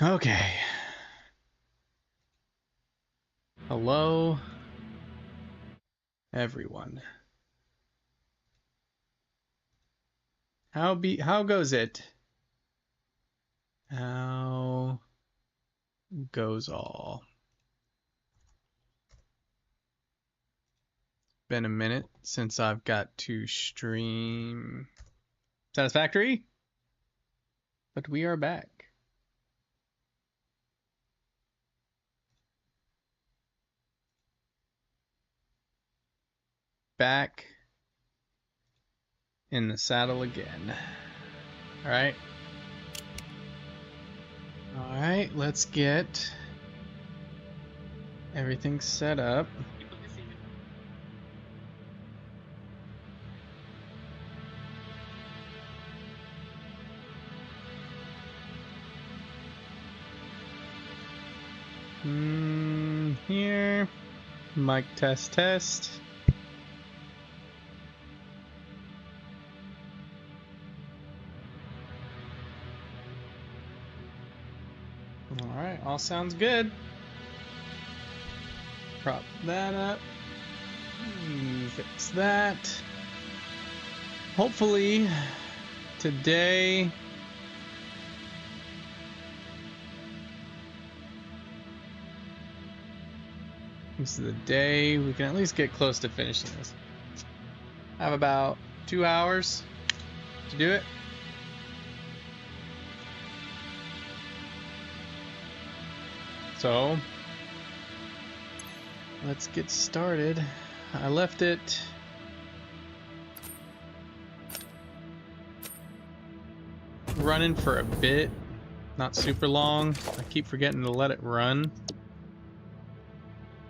Okay. Hello, everyone. How goes it? How goes all? Been a minute since I've got to stream Satisfactory, but we are back. Back in the saddle again. All right. All right, let's get everything set up. Here. Mic test test. Alright, all sounds good. Prop that up. Fix that. Hopefully, today this is the day we can at least get close to finishing this. I have about 2 hours to do it. So, let's get started. I left it running for a bit, not super long. I keep forgetting to let it run.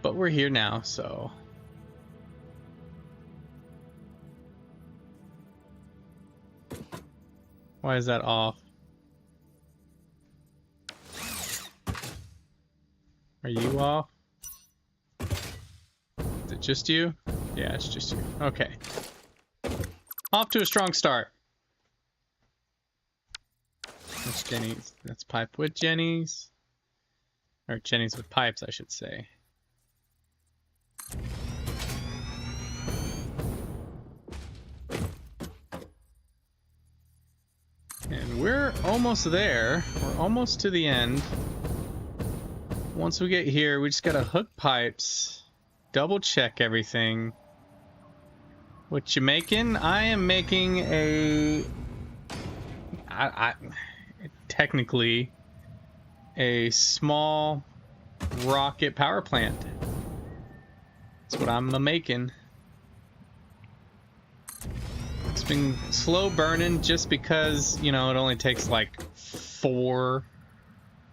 But we're here now, so. Why is that off? Are you off? Is it just you? Yeah, it's just you. Okay. Off to a strong start. That's Jenny's. That's pipe with Jenny's. Or Jenny's with pipes, I should say. And we're almost there. We're almost to the end. Once we get here, we just gotta hook pipes, double check everything. What you making? I am making a... technically a small rocket power plant. That's what I'm making. It's been slow burning just because, you know, it only takes like 4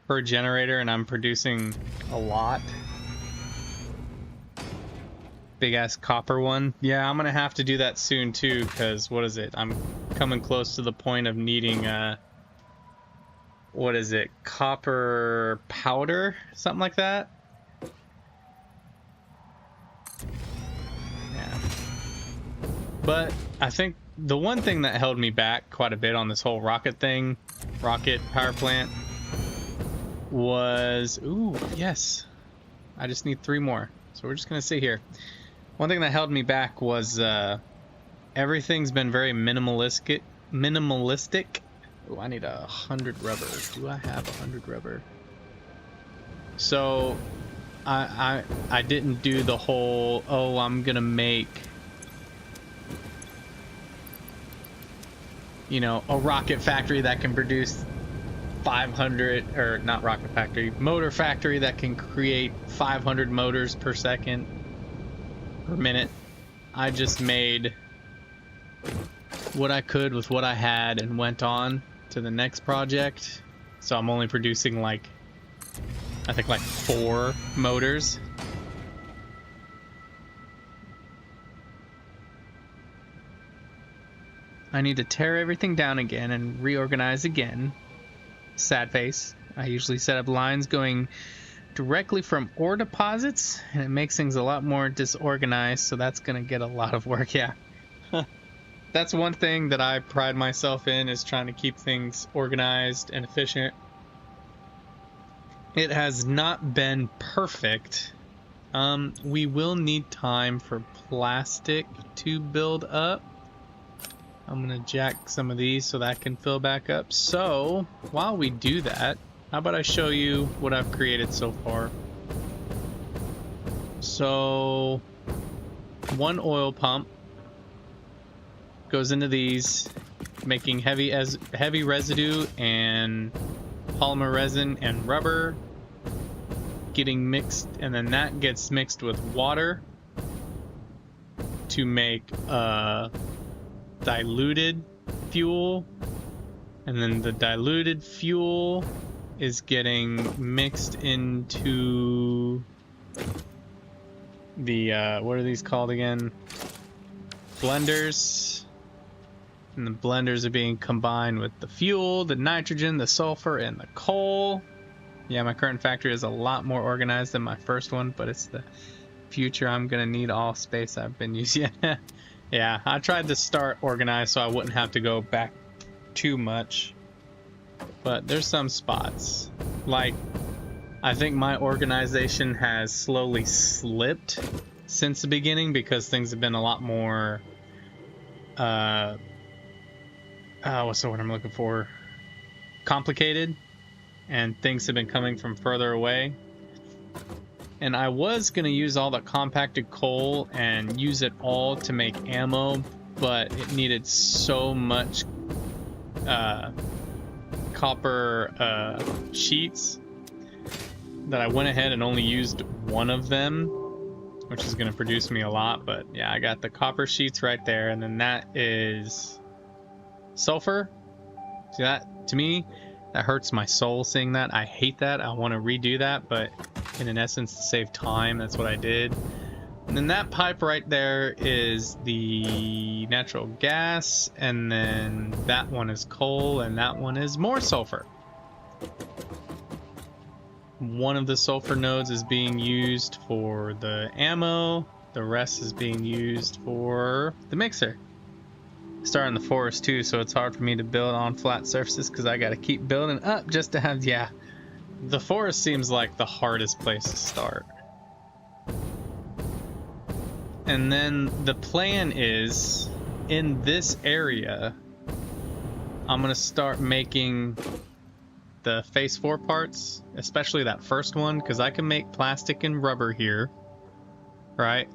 per generator and I'm producing a lot. Big ass copper one. Yeah, I'm gonna have to do that soon too, because what is it? I'm coming close to the point of needing what is it? Copper powder? Something like that? Yeah. But I think the one thing that held me back quite a bit on this whole rocket thing, rocket power plant, was... Ooh, yes. I just need 3 more. So we're just gonna sit here. One thing that held me back was everything's been very minimalistic. Oh, I need 100 rubber. Do I have 100 rubber? So I didn't do the whole, oh, I'm gonna make, you know, a rocket factory that can produce 500, or not rocket factory, motor factory that can create 500 motors per second, per minute. I just made what I could with what I had and went on to the next project. So I'm only producing like, I think like 4 motors. I need to tear everything down again and reorganize again. Sad face. I usually set up lines going directly from ore deposits, and it makes things a lot more disorganized, so that's gonna get a lot of work. Yeah. That's one thing that I pride myself in, is trying to keep things organized and efficient. It has not been perfect. We will need time for plastic to build up. I'm gonna jack some of these so that can fill back up. So while we do that, how about I show you what I've created so far? So one oil pump goes into these, making heavy residue and polymer resin and rubber, getting mixed, and then that gets mixed with water to make diluted fuel, and then the diluted fuel is getting mixed into the what are these called again? Blenders. And the blenders are being combined with the fuel, the nitrogen, the sulfur, and the coal. Yeah, my current factory is a lot more organized than my first one, but it's the future. I'm gonna need all space I've been using. Yeah, I tried to start organized so I wouldn't have to go back too much. But there's some spots. Like, I think my organization has slowly slipped since the beginning because things have been a lot more what's the word I'm looking for? Complicated, and things have been coming from further away. And I was gonna use all the compacted coal and use it all to make ammo, but it needed so much copper sheets that I went ahead and only used one of them, which is gonna produce me a lot. But yeah, I got the copper sheets right there, and then that is sulfur. See that? To me, that hurts my soul seeing that. I hate that. I want to redo that, but in an essence, to save time, that's what I did. And then that pipe right there is the natural gas, and then that one is coal, and that one is more sulfur. One of the sulfur nodes is being used for the ammo, the rest is being used for the mixer. Start in the forest too, so it's hard for me to build on flat surfaces because I got to keep building up just to have, yeah, the forest seems like the hardest place to start. And then the plan is, in this area, I'm gonna start making the phase 4 parts, especially that first one, because I can make plastic and rubber here, right?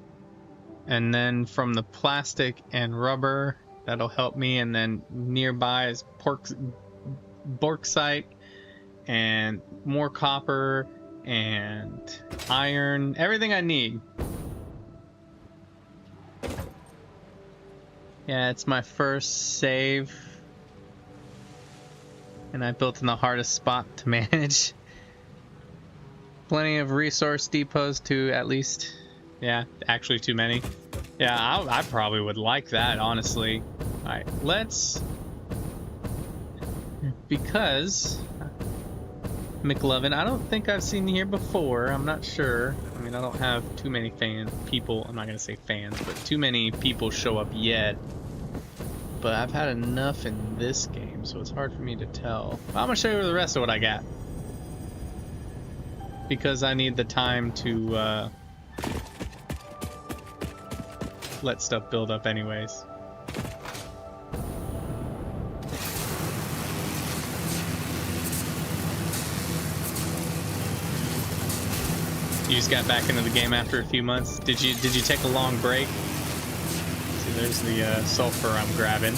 And then from the plastic and rubber, that'll help me, and then nearby is bauxite and more copper and iron, everything I need. Yeah, it's my first save, and I built in the hardest spot to manage. Plenty of resource depots to at least, yeah, actually too many. Yeah, I probably would like that, honestly. Alright, let's... Because... McLovin, I don't think I've seen you here before. I'm not sure. I mean, I don't have too many people. I'm not going to say fans, but too many people show up yet. But I've had enough in this game, so it's hard for me to tell. But I'm going to show you the rest of what I got. Because I need the time to... let stuff build up anyways. You just got back into the game after a few months. Did you take a long break? See, there's the sulfur I'm grabbing.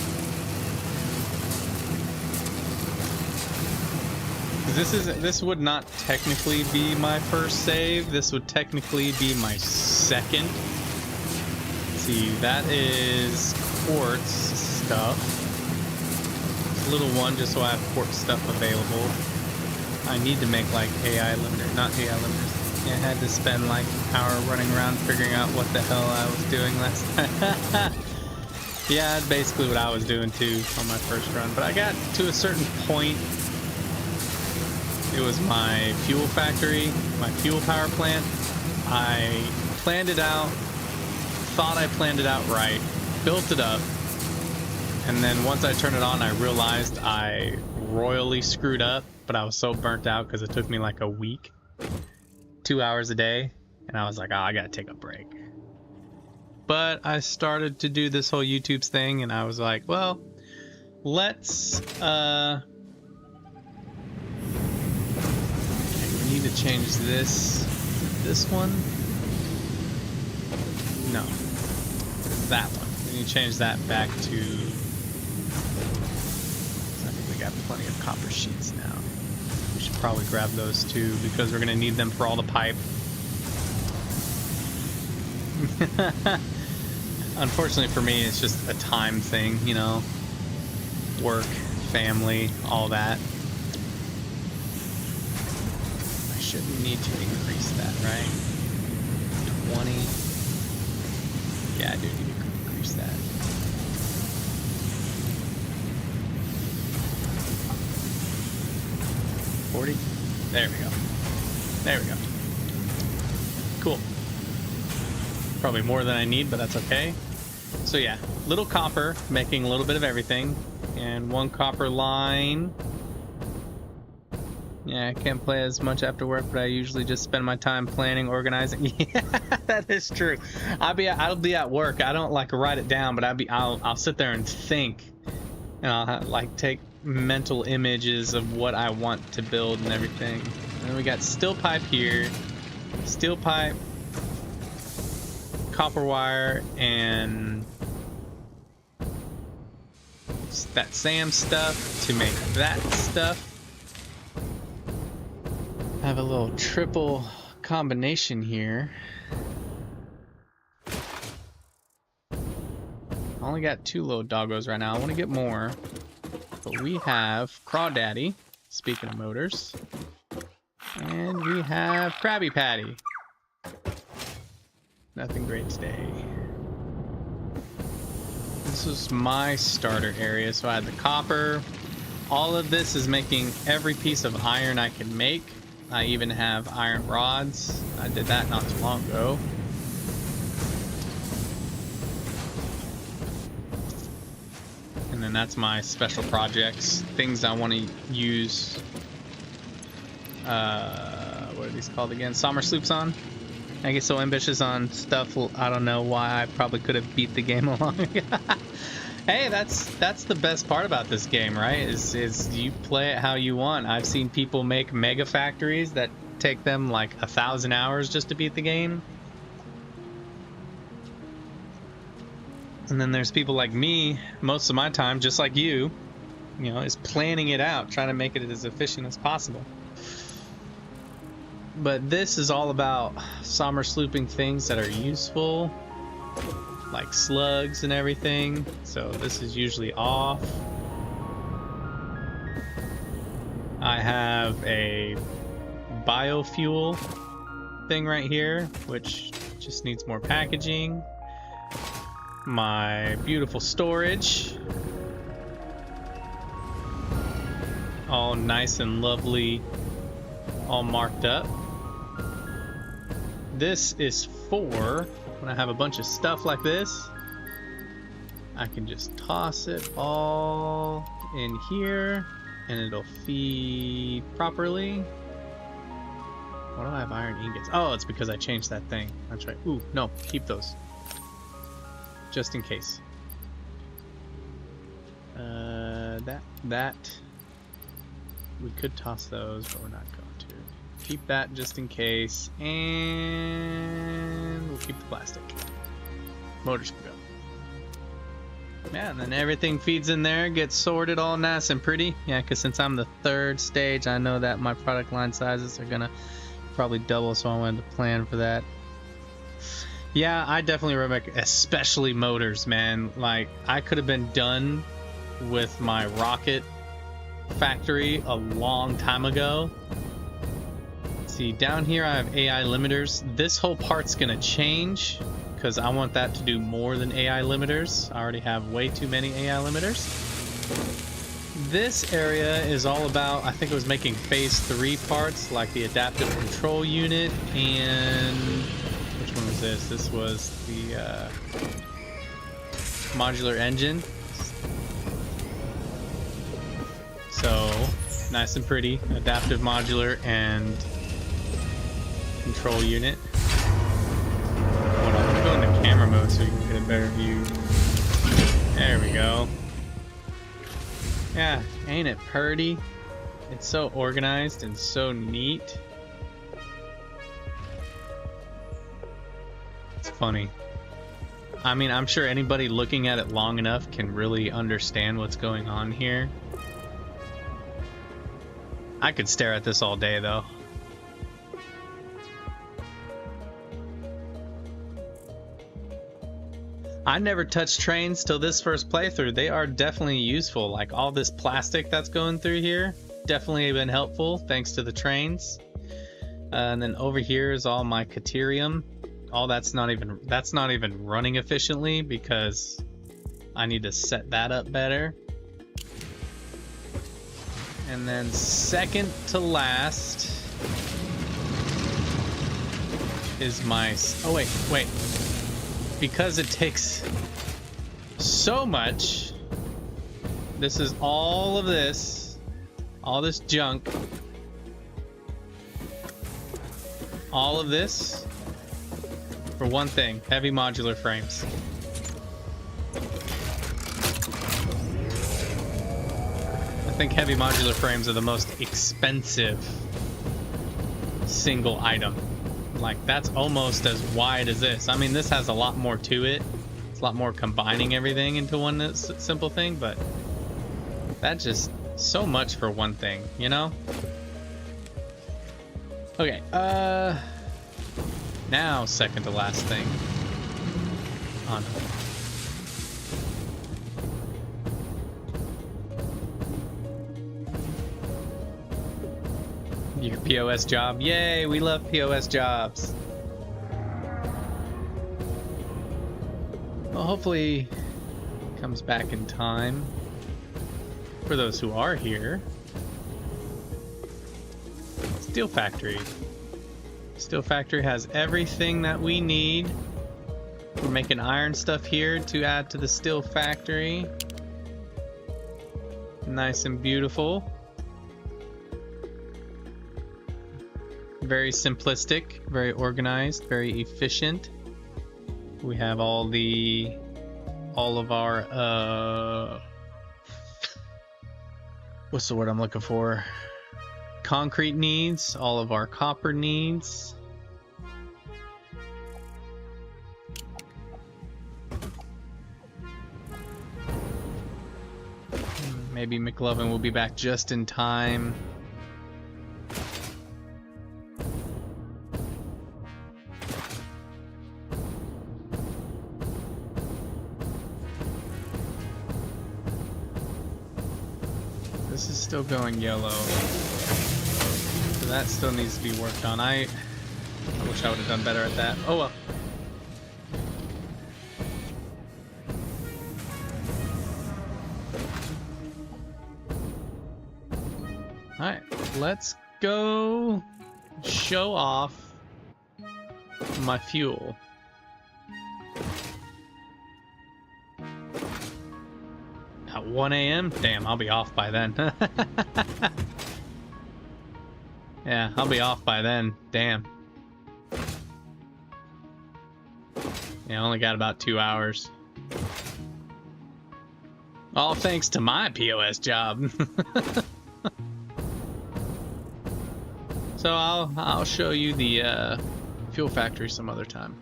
This would not technically be my first save. This would technically be my second. See, that is quartz stuff. It's a little one just so I have quartz stuff available. I need to make like AI limiter, not AI limiters. I had to spend like an hour running around figuring out what the hell I was doing last time. Yeah, that's basically what I was doing too on my first run. But I got to a certain point. It was my fuel factory, my fuel power plant. I planned it out. Thought I planned it out right, built it up, And then once I turned it on, I realized I royally screwed up, but I was so burnt out because it took me like a week, 2 hours a day, and I was like, oh, I gotta take a break. But I started to do this whole YouTube thing, and I was like, well, let's okay, we need to change this one. No, that one. We need to change that back to, I think we got plenty of copper sheets now. We should probably grab those too because we're gonna need them for all the pipe. Unfortunately for me, it's just a time thing, you know, work, family, all that. I shouldn't need to increase that, right? 20. Yeah, I do need to increase that. 40. There we go. There we go. Cool. Probably more than I need, but that's okay. So yeah, little copper, making a little bit of everything, and one copper line. Yeah, I can't play as much after work, but I usually just spend my time planning, organizing. Yeah, that is true. I'll be at work. I don't like write it down, but I'll sit there and think, and I'll like take mental images of what I want to build and everything. And then we got steel pipe here, steel pipe, copper wire, and that SAM stuff to make that stuff. I have a little triple combination here. I only got 2 little doggos right now. I want to get more. But we have Crawdaddy, speaking of motors. And we have Krabby Patty. Nothing great today. This is my starter area, so I had the copper. All of this is making every piece of iron I can make. I even have iron rods. I did that not too long ago. And then that's my special projects, things I want to use. What are these called again? Summer sloops on. I get so ambitious on stuff. I don't know why. I probably could have beat the game along. Hey, that's the best part about this game, right? Is you play it how you want. I've seen people make mega factories that take them like 1,000 hours just to beat the game. And then there's people like me, most of my time, just like you know, is planning it out, trying to make it as efficient as possible. But this is all about summer slooping things that are useful, like slugs and everything. So this is usually off. I have a biofuel thing right here, which just needs more packaging. My beautiful storage, all nice and lovely, all marked up. This is for when I have a bunch of stuff like this, I can just toss it all in here and it'll feed properly. Why do I have iron ingots? Oh, it's because I changed that thing. That's right. Ooh, no, keep those. Just in case. That we could toss those, but we're not going to. Keep that just in case, and we'll keep the plastic. Motors can go. Yeah, and then everything feeds in there, gets sorted all nice and pretty. Yeah, because since I'm the 3rd stage, I know that my product line sizes are gonna probably double, so I wanted to plan for that. Yeah, I definitely remember, especially motors, man. Like, I could have been done with my rocket factory a long time ago. See, down here I have AI limiters. This whole part's gonna change because I want that to do more than AI limiters. I already have way too many AI limiters. This area is all about, I think it was making phase 3 parts, like the adaptive control unit, and which one was this? This was the modular engine. So nice and pretty. Adaptive modular and control unit. Hold on, I'm gonna go into camera mode so you can get a better view. There we go. Yeah, ain't it purty? It's so organized and so neat. It's funny. I mean, I'm sure anybody looking at it long enough can really understand what's going on here. I could stare at this all day, though. I never touched trains till this first playthrough. They are definitely useful. Like, all this plastic that's going through here, definitely been helpful thanks to the trains. And then over here is all my Caterium. All that's not even running efficiently because I need to set that up better. And then second to last is my... Oh, wait. Because it takes so much, this is all this junk, all of this for one thing: heavy modular frames. I think heavy modular frames are the most expensive single item. Like, that's almost as wide as this. I mean, this has a lot more to it. It's a lot more combining everything into one simple thing, but that's just so much for one thing, you know? Okay, now second to last thing. On. Your POS job. Yay, we love POS jobs. Well, hopefully it comes back in time for those who are here. Steel Factory. Steel Factory has everything that we need. We're making iron stuff here to add to the Steel Factory. Nice and beautiful. Very simplistic, very organized, very efficient. We have all of our what's the word I'm looking for? Concrete needs, all of our copper needs. Maybe McLovin will be back just in time. This is still going yellow, so that still needs to be worked on. I wish I would have done better at that. Oh well. Alright, let's go show off my fuel. At 1 a.m.? Damn, I'll be off by then. Yeah, I'll be off by then. Damn. Yeah, I only got about 2 hours. All thanks to my POS job. So I'll show you the fuel factory some other time.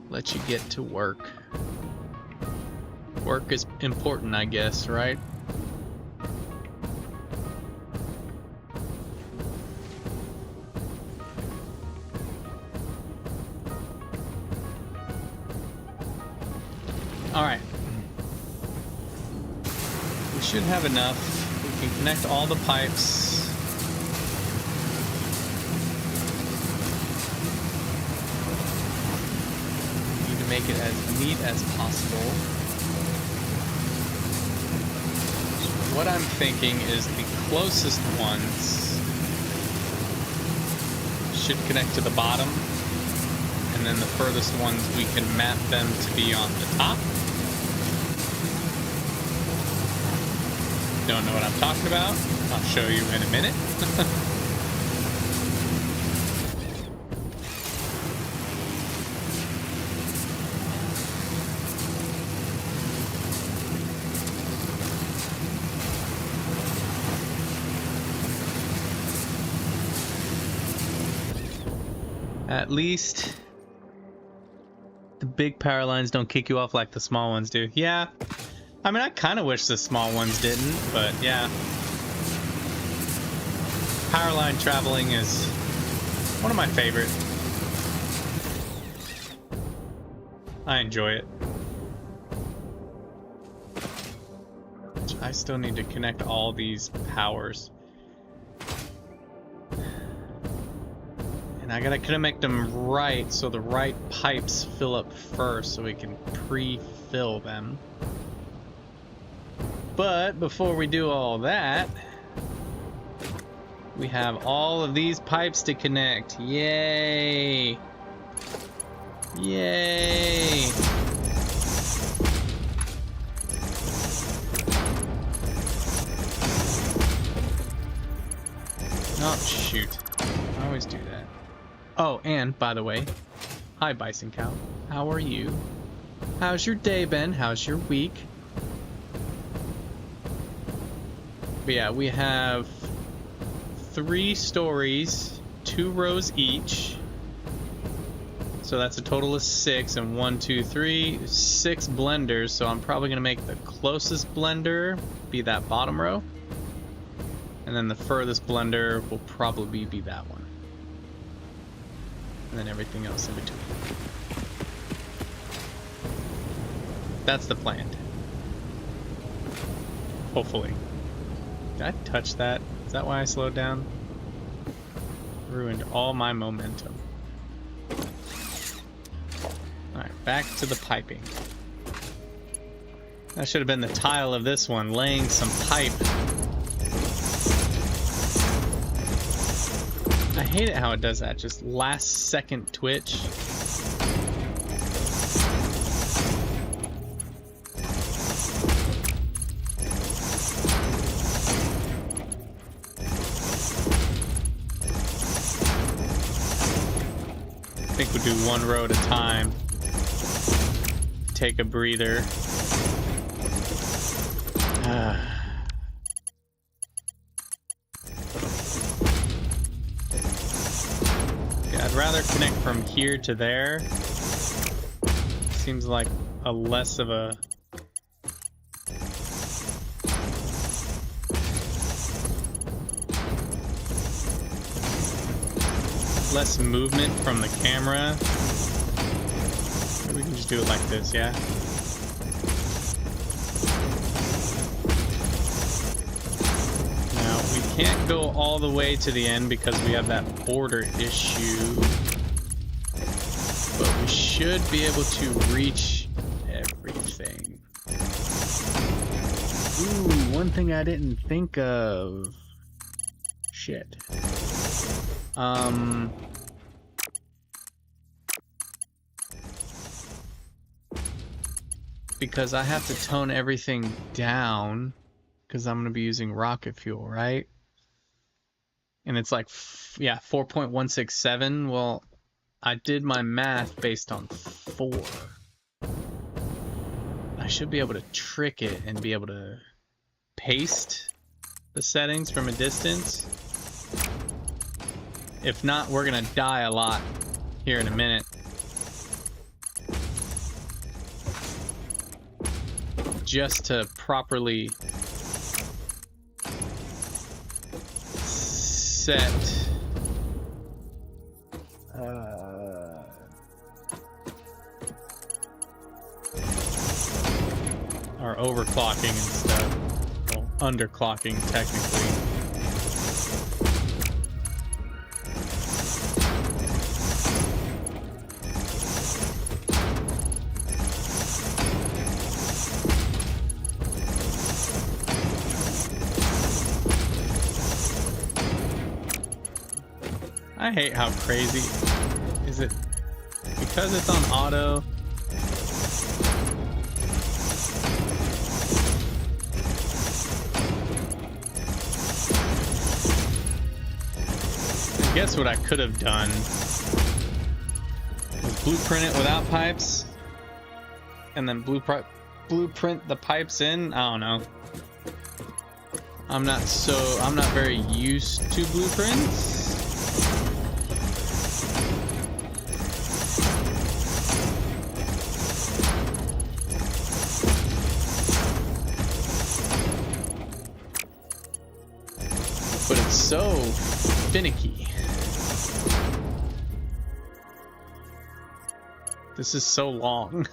Let you get to work. Work is important, I guess, right? Alright. We should have enough. We can connect all the pipes. Need to make it as neat as possible. What I'm thinking is the closest ones should connect to the bottom, and then the furthest ones we can map them to be on the top. don't know what I'm talking about, I'll show you in a minute. At least the big power lines don't kick you off like the small ones do. Yeah. I mean, I kind of wish the small ones didn't, but yeah. Power line traveling is one of my favorite. I enjoy it. I still need to connect all these powers. And I gotta connect them right so the right pipes fill up first so we can pre-fill them. But before we do all that, we have all of these pipes to connect. Yay! Yay! Oh, shoot. I always do that. Oh, and by the way, hi Bison Cow. How are you? How's your day been? How's your week? But yeah, we have 3 stories, 2 rows each. So that's a total of 6, and 1, 2, 3, 6 blenders. So I'm probably gonna make the closest blender be that bottom row. And then the furthest blender will probably be that one. And then everything else in between. That's the plan. Hopefully. Did I touch that? Is that why I slowed down? Ruined all my momentum. Alright, back to the piping. That should have been the tile of this one, laying some pipe. I hate it how it does that, just last second twitch. I think we'll do 1 row at a time. Take a breather. I'd rather connect from here to there. Seems like a less of a less movement from the camera. We can just do it like this, yeah? Now, we can't go all the way to the end because we have that border issue. But we should be able to reach everything. Ooh, one thing I didn't think of. Shit. Because I have to tone everything down because I'm going to be using rocket fuel, right? And it's like, yeah, 4.167. Well, I did my math based on 4. I should be able to trick it and be able to paste the settings from a distance. If not, we're gonna die a lot here in a minute. Just to properly set our overclocking and stuff. Well, underclocking technically. I hate how crazy is it because it's on auto. guess what I could have done was blueprint it without pipes and then blueprint the pipes in. I don't know. I'm not very used to blueprints. But it's so finicky. This is so long.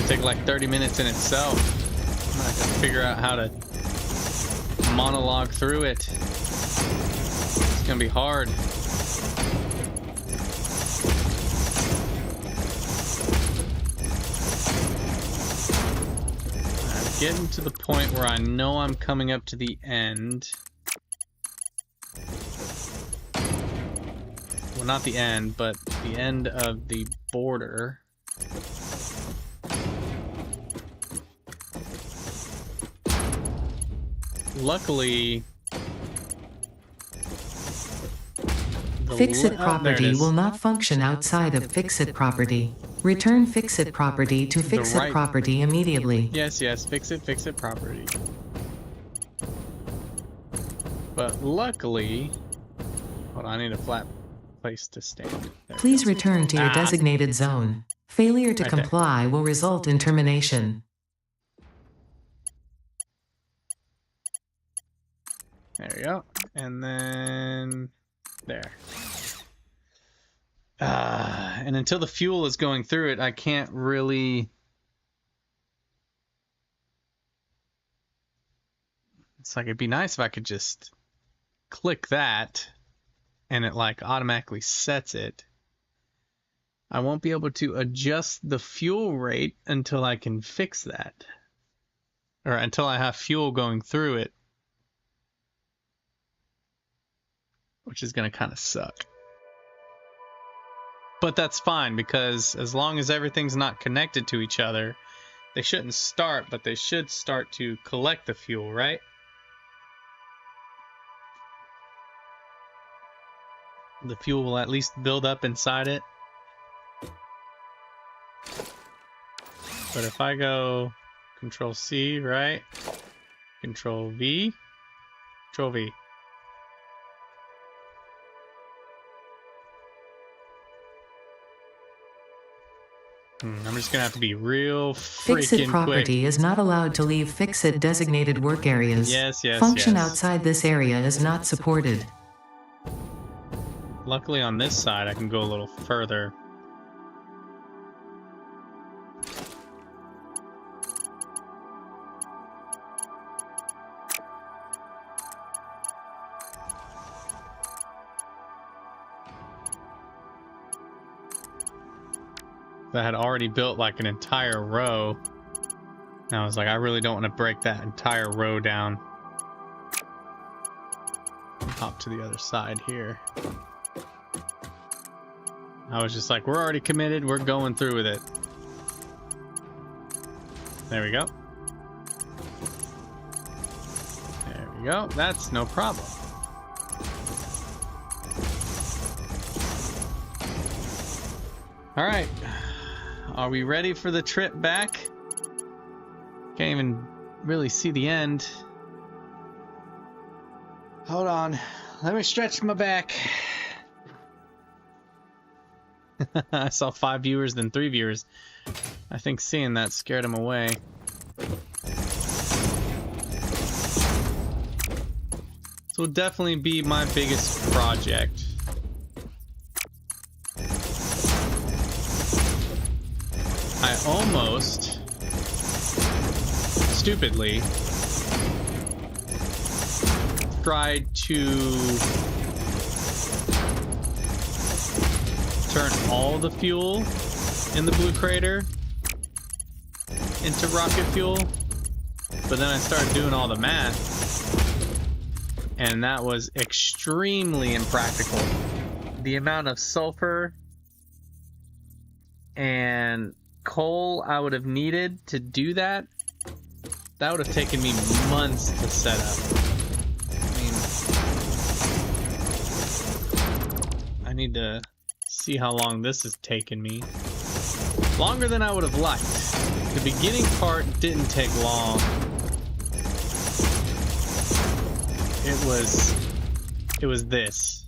Take like 30 minutes in itself. I'm gonna have to figure out how to monologue through it. It's gonna be hard. I'm getting to the point where I know I'm coming up to the end. Well, not the end, but the end of the border. Luckily, Fixit property will not function outside of Fixit property. Return Fixit property to Fixit property immediately. Yes, Fixit property. But luckily, hold on, I need a flat place to stand. Please return to your designated zone. Failure to comply will result in termination. There we go. And then there. And until the fuel is going through it, I can't really... It's like, it'd be nice if I could just click that and it like automatically sets it. I won't be able to adjust the fuel rate until I can fix that. Or until I have fuel going through it. Which is going to kind of suck. But that's fine, because as long as everything's not connected to each other, they shouldn't start, but they should start to collect the fuel, right? The fuel will at least build up inside it. But if I go Control C, right? Control V. Control V. I'm just gonna have to be real freaking Fixit property quick. Is not allowed to leave Fixit designated work areas. Yes. Function outside this area is not supported. Luckily on this side I can go a little further. I had already built like an entire row. And I was like, I really don't want to break that entire row down. Hop to the other side here. I was just like, we're already committed, we're going through with it. There we go. There we go, that's no problem. All right. Are we ready for the trip back? Can't even really see the end. Hold on. Let me stretch my back. I saw 5 viewers, then 3 viewers. I think seeing that scared him away. This will definitely be my biggest project. I almost, stupidly, tried to turn all the fuel in the blue crater into rocket fuel. But then I started doing all the math, and that was extremely impractical. The amount of sulfur and coal I would have needed to do that, that would have taken me months to set up. I mean, I need to see how long this has taken me. Longer than I would have liked. The beginning part didn't take long. It was this.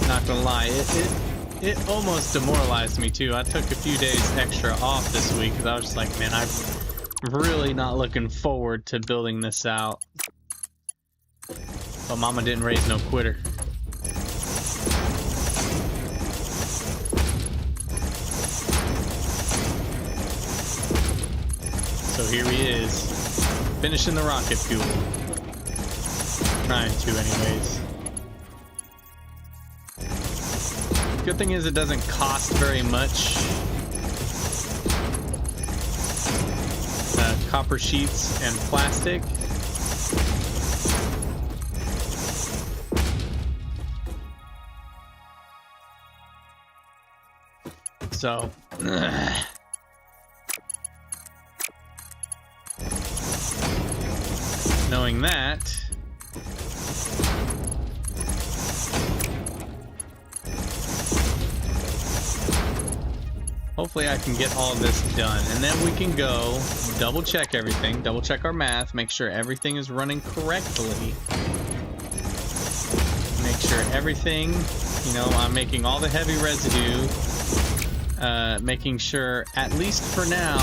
Not gonna lie, it almost demoralized me too. I took a few days extra off this week because I was just like, man, I'm really not looking forward to building this out. But Mama didn't raise no quitter. So here he is, finishing the rocket fuel. Trying to, anyways. Good thing is it doesn't cost very much. Copper sheets and plastic. So, knowing that, hopefully I can get all this done, and then we can go double check everything, double check our math, make sure everything is running correctly, make sure everything, you know, I'm making all the heavy residue, making sure, at least for now,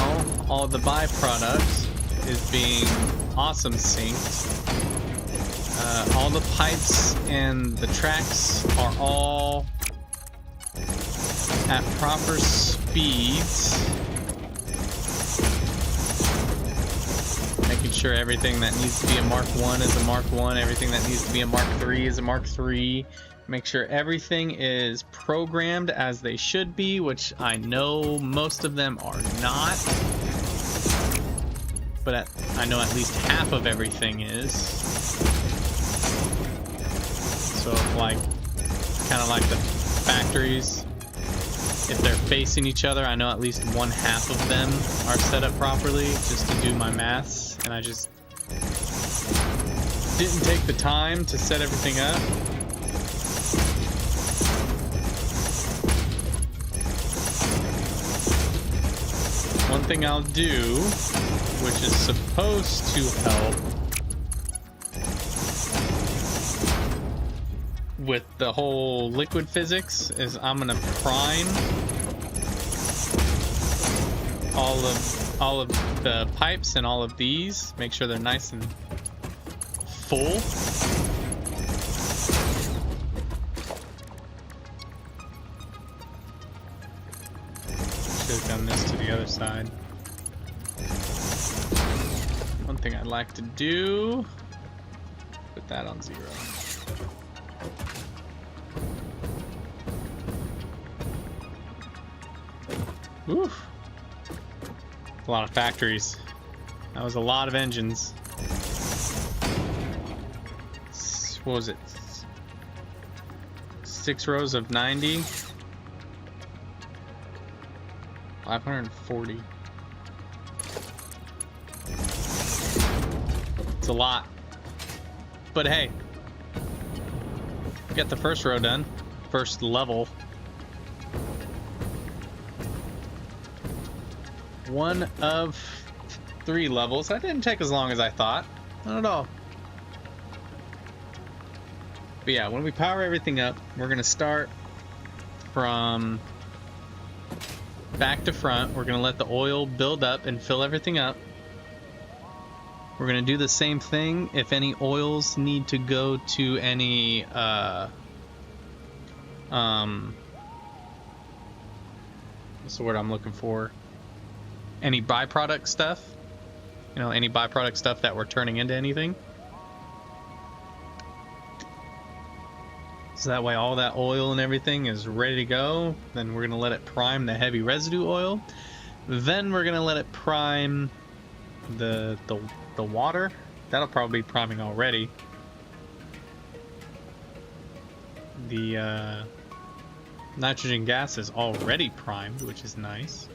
all the byproducts is being awesome synced. All the pipes and the tracks are all at proper speeds. Making sure everything that needs to be a Mark 1 is a Mark 1, everything that needs to be a Mark 3 is a Mark 3. Make sure everything is programmed as they should be, which I know most of them are not. But I know at least half of everything is. So if like, kind of like the factories, if they're facing each other, I know at least one half of them are set up properly, just to do my maths. And I just didn't take the time to set everything up. One thing I'll do, which is supposed to help with the whole liquid physics, is I'm gonna prime all of the pipes and all of these, make sure they're nice and full. Should have done this to the other side. One thing I'd like to do, put that on 0. Oof. A lot of factories. That was a lot of engines. What was it? 6 rows of 90. 540. It's a lot. But hey, get the first row done. First level. One of 3 levels. That didn't take as long as I thought. Not at all. But yeah, when we power everything up, we're gonna start from back to front. We're gonna let the oil build up and fill everything up. We're gonna do the same thing if any oils need to go to any what's the word I'm looking for? Any byproduct stuff. You know, any byproduct stuff that we're turning into anything. So that way all that oil and everything is ready to go. Then we're gonna let it prime the heavy residue oil. Then we're gonna let it prime the water. That'll probably be priming already. The nitrogen gas is already primed, which is nice.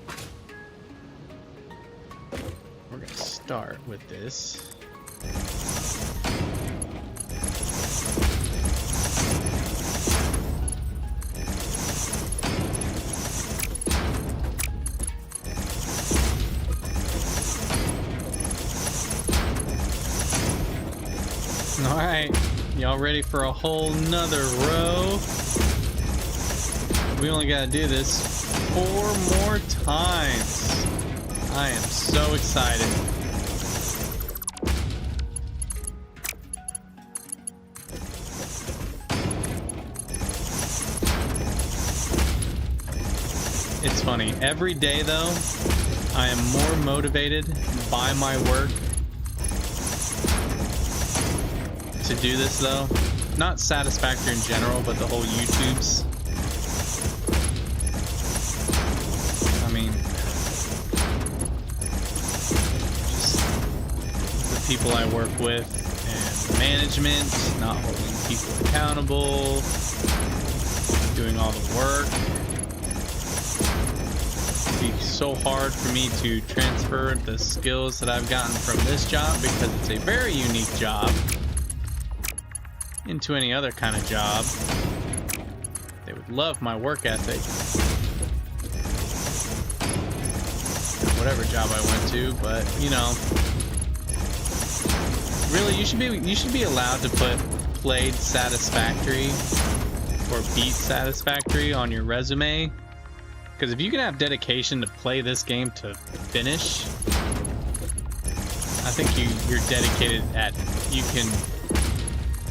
We're gonna start with this. Alright, y'all ready for a whole nother row? We only gotta do this 4 more times. I am so excited. It's funny, every day though, I am more motivated by my work to do this though. Not Satisfactory in general, but the whole YouTubes. I mean, just the people I work with and management, not holding people accountable, doing all the work. It'd be so hard for me to transfer the skills that I've gotten from this job because it's a very unique job into any other kind of job. They would love my work ethic. Whatever job I went to, but you know, really, you should be allowed to put played Satisfactory or beat Satisfactory on your resume. Because if you can have dedication to play this game to finish, I think you're dedicated at you can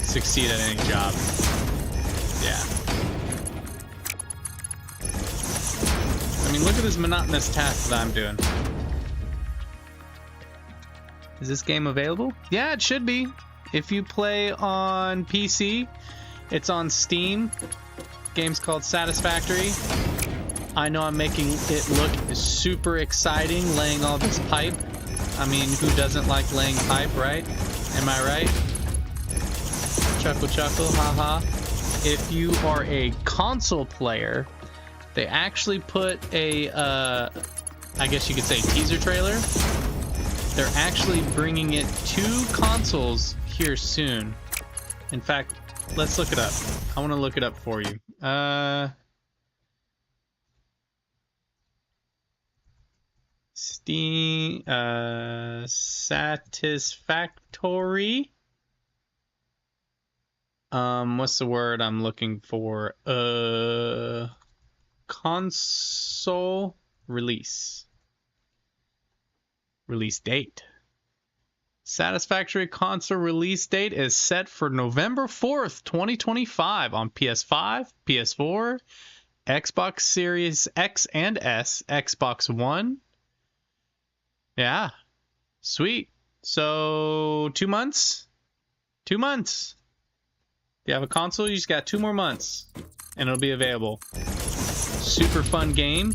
succeed at any job. Yeah. I mean, look at this monotonous task that I'm doing. Is this game available? Yeah, it should be. If you play on PC, it's on Steam. Game's called Satisfactory. I know I'm making it look super exciting, laying all this pipe. I mean, who doesn't like laying pipe, right? Am I right? Chuckle, chuckle, haha. If you are a console player, they actually put a, I guess you could say teaser trailer. They're actually bringing it to consoles here soon. In fact, let's look it up. I want to look it up for you. Steam, Satisfactory. What's the word I'm looking for? Console release. Release date. Satisfactory console release date is set for November 4th, 2025 on PS5, PS4, Xbox Series X and S, Xbox One. Yeah. Sweet. So 2 months? 2 months. If you have a console, you just got 2 more months and it'll be available. Super fun game.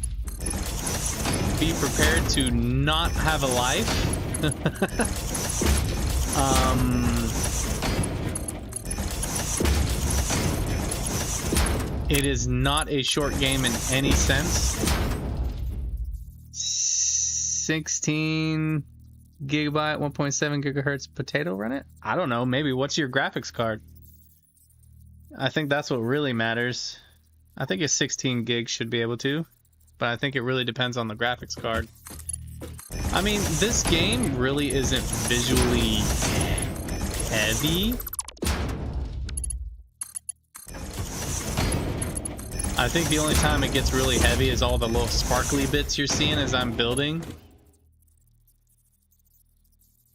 Be prepared to not have a life. It is not a short game in any sense. 16 gigabyte, 1.7 gigahertz potato run it? I don't know. Maybe. What's your graphics card? I think that's what really matters. I think a 16 gig should be able to, but I think it really depends on the graphics card. I mean, this game really isn't visually heavy. I think the only time it gets really heavy is all the little sparkly bits you're seeing as I'm building.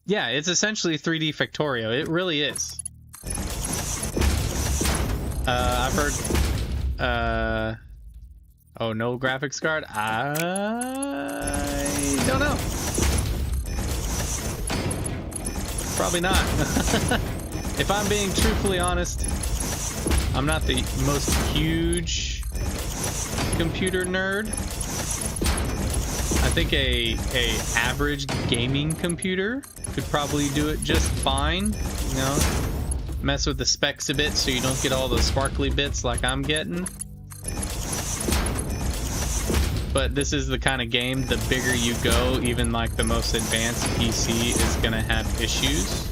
Yeah, it's essentially 3D Factorio. It really is. I've heard... oh, no graphics card? I don't know. Probably not. If I'm being truthfully honest, I'm not the most huge computer nerd. I think a average gaming computer could probably do it just fine. You know, mess with the specs a bit so you don't get all the sparkly bits like I'm getting. But this is the kind of game, the bigger you go, even like the most advanced PC is gonna have issues.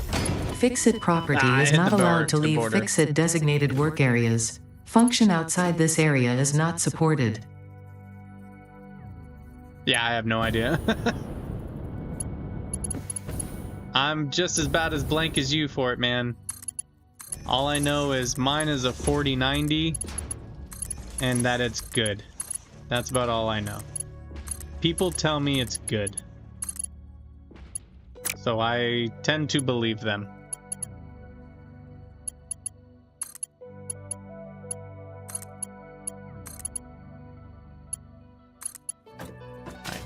Fixit property is not allowed to leave Fixit designated work areas. Function outside this area is not supported. Yeah, I have no idea. I'm just as bad as blank as you for it, man. All I know is mine is a 4090 and that it's good. That's about all I know. People tell me it's good, so I tend to believe them.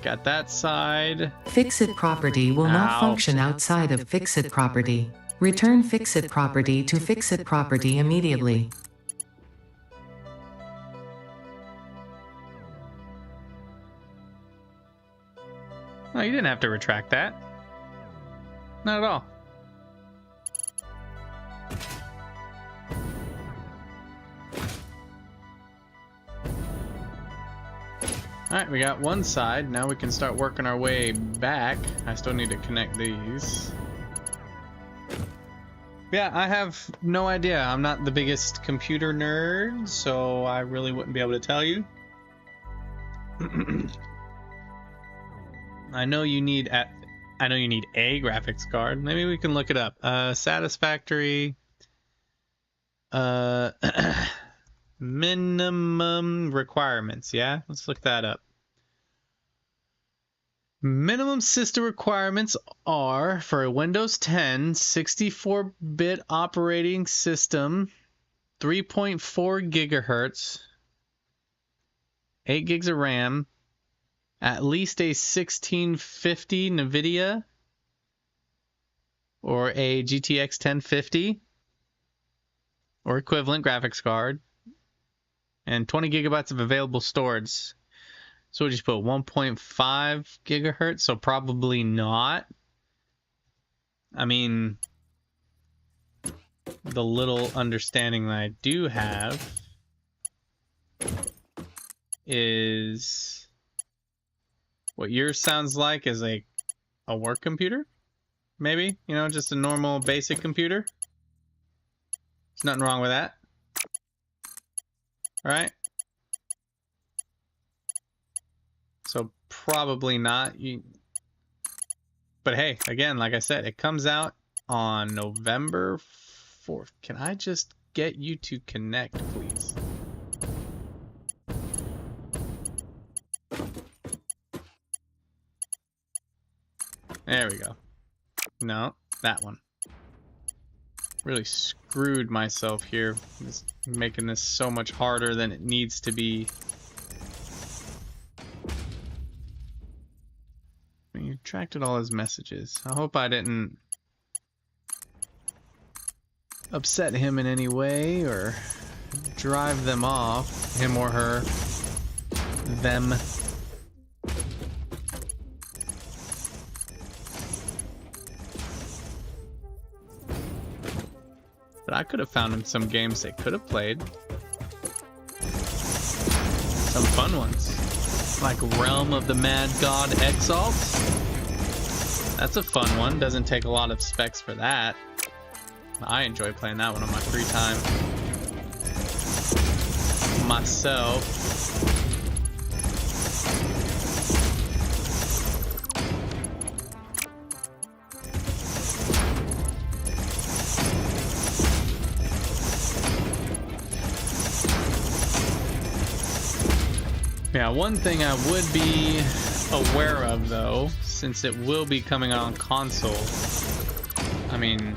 Got that side. Fixit property will not function outside of Fixit property. Return Fixit property to Fixit property immediately. Oh, you didn't have to retract that. Not at all. Alright, we got one side. Now we can start working our way back. I still need to connect these. Yeah, I have no idea. I'm not the biggest computer nerd, so I really wouldn't be able to tell you. I know you need a graphics card. Maybe we can look it up. Satisfactory. Minimum requirements, yeah? Let's look that up. Minimum system requirements are for a Windows 10 64-bit operating system, 3.4 gigahertz, 8 gigs of RAM, at least a 1650 NVIDIA or a GTX 1050 or equivalent graphics card, and 20 gigabytes of available storage. So we'll just put 1.5 gigahertz, so probably not. I mean, the little understanding that I do have is what yours sounds like is a work computer, maybe, you know, just a normal basic computer. There's nothing wrong with that. Right? So probably not. But hey, again, like I said, it comes out on November 4th. Can I just get you to connect, please? There we go. No, that one. Really screwed myself here. Just making this so much harder than it needs to be. You retracted all his messages. I hope I didn't upset him in any way or drive them off, him or her, them. But I could have found him some games they could have played. Some fun ones. Like Realm of the Mad God Exalt. That's a fun one. Doesn't take a lot of specs for that. I enjoy playing that one on my free time. Myself. Yeah, one thing I would be aware of, though, since it will be coming out on console, I mean,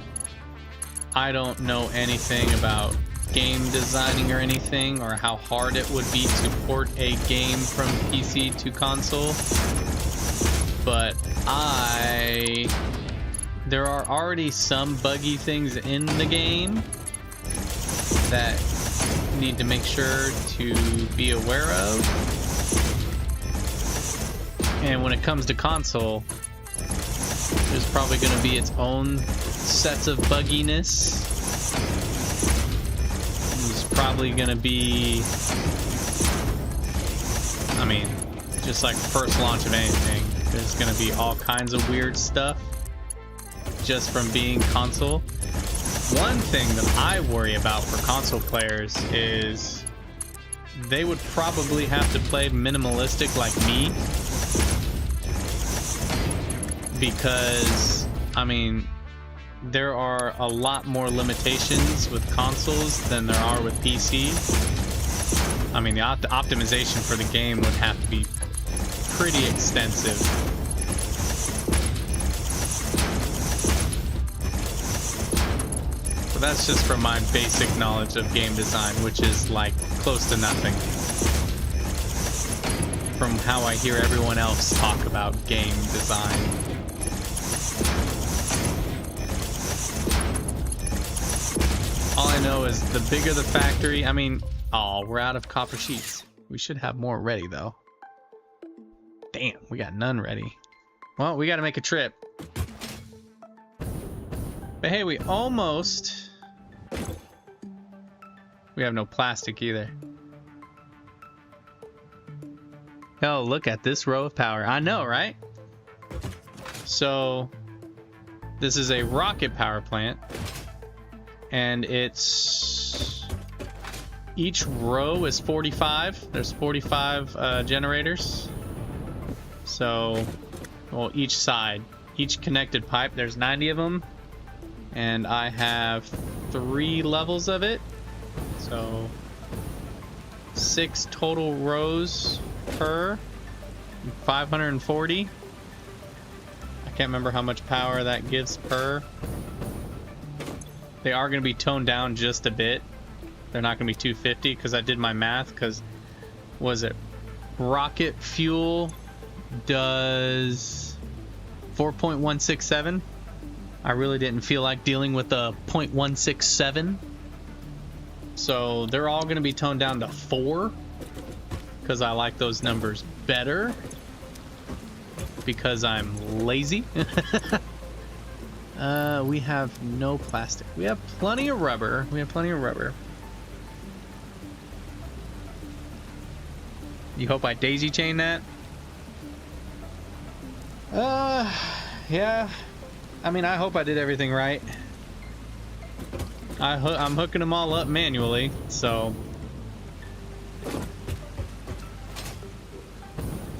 I don't know anything about game designing or anything, or how hard it would be to port a game from PC to console, but there are already some buggy things in the game that need to make sure to be aware of. And when it comes to console, there's probably going to be its own sets of bugginess. There's probably going to be, I mean, just like the first launch of anything, there's going to be all kinds of weird stuff just from being console. One thing that I worry about for console players is they would probably have to play minimalistic like me, because, I mean, there are a lot more limitations with consoles than there are with PC. I mean, the optimization for the game would have to be pretty extensive. But that's just from my basic knowledge of game design, which is like close to nothing. From how I hear everyone else talk about game design. All I know is the bigger the factory, I mean, oh, we're out of copper sheets. We should have more ready though. Damn, we got none ready. Well, we got to make a trip. But hey, we almost... We have no plastic either. Hell, look at this row of power. I know, right? So, this is a rocket power plant. And it's... Each row is 45. There's 45 generators. So, well, each side. Each connected pipe, there's 90 of them. And I have 3 levels of it. So 6 total rows per 540. I can't remember how much power that gives per. They are going to be toned down just a bit. They're not going to be 250 because I did my math, because was it rocket fuel does 4.167. I really didn't feel like dealing with a 0.167. So they're all going to be toned down to 4 because I like those numbers better, because I'm lazy. We have no plastic. We have plenty of rubber. You hope I daisy chain that? Yeah. I mean, I hope I did everything right. I'm hooking them all up manually, so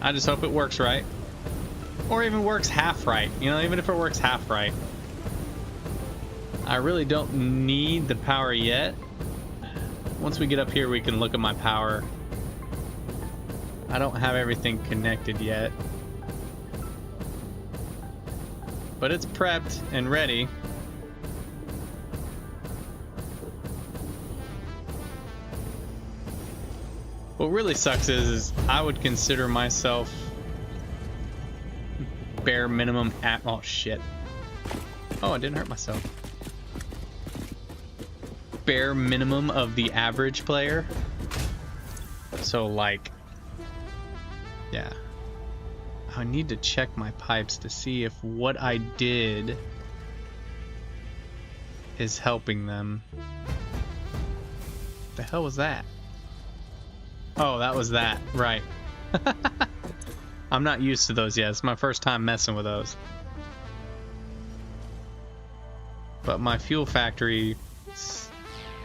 I just hope it works right, or even works half right. You know, even if it works half right, I really don't need the power yet. Once we get up here, we can look at my power. I don't have everything connected yet, but it's prepped and ready. What really sucks is I would consider myself bare minimum at... Oh, shit. Oh, I didn't hurt myself. Bare minimum of the average player. So, like... Yeah. I need to check my pipes to see if what I did is helping them. What the hell was that? Oh, that was that. Right. I'm not used to those yet. It's my first time messing with those. But my fuel factory is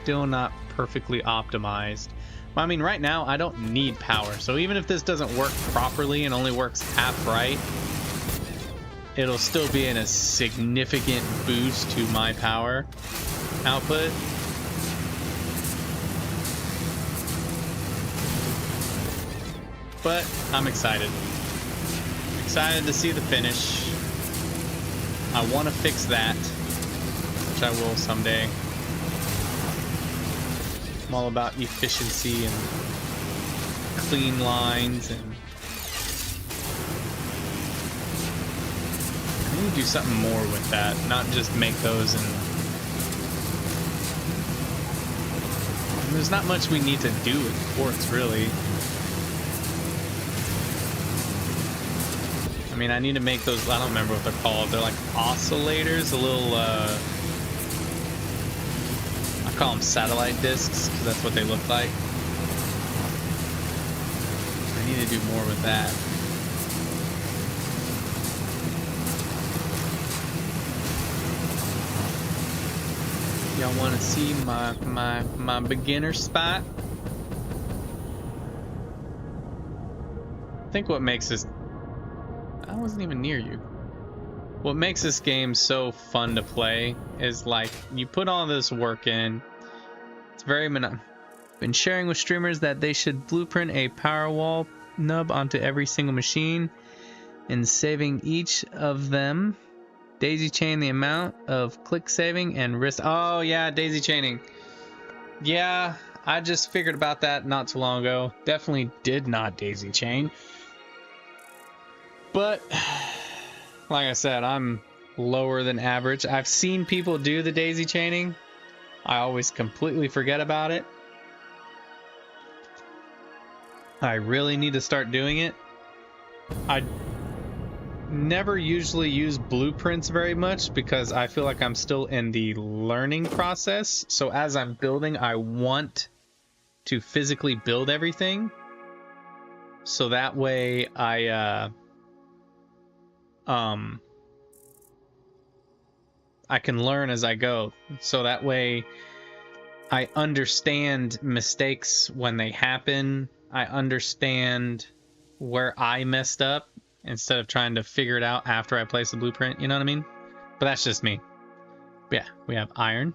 still not perfectly optimized. I mean, right now, I don't need power. So even if this doesn't work properly and only works half right, it'll still be in a significant boost to my power output. But I'm excited. Excited to see the finish. I want to fix that, which I will someday. I'm all about efficiency and clean lines, and I need to do something more with that, not just make those and And there's not much we need to do with quartz, really. I mean, I need to make those, I don't remember what they're called. They're like oscillators, a little, I call them satellite discs, because that's what they look like. I need to do more with that. Y'all want to see my beginner spot? I think what makes this... I wasn't even near you. What makes this game so fun to play is like you put all this work in. It's very been sharing with streamers that they should blueprint a power wall nub onto every single machine and saving each of them. Daisy chain the amount of click saving and risk. Oh yeah, daisy chaining. Yeah, I just figured about that not too long ago. Definitely did not daisy chain. But like I said, I'm lower than average. I've seen people do the daisy chaining. I always completely forget about it. I really need to start doing it. I never usually use blueprints very much because I feel like I'm still in the learning process. So as I'm building, I want to physically build everything. So that way I can learn as I go. So that way I understand mistakes when they happen. I understand where I messed up instead of trying to figure it out after I place the blueprint, you know what I mean? But that's just me. But yeah, we have iron,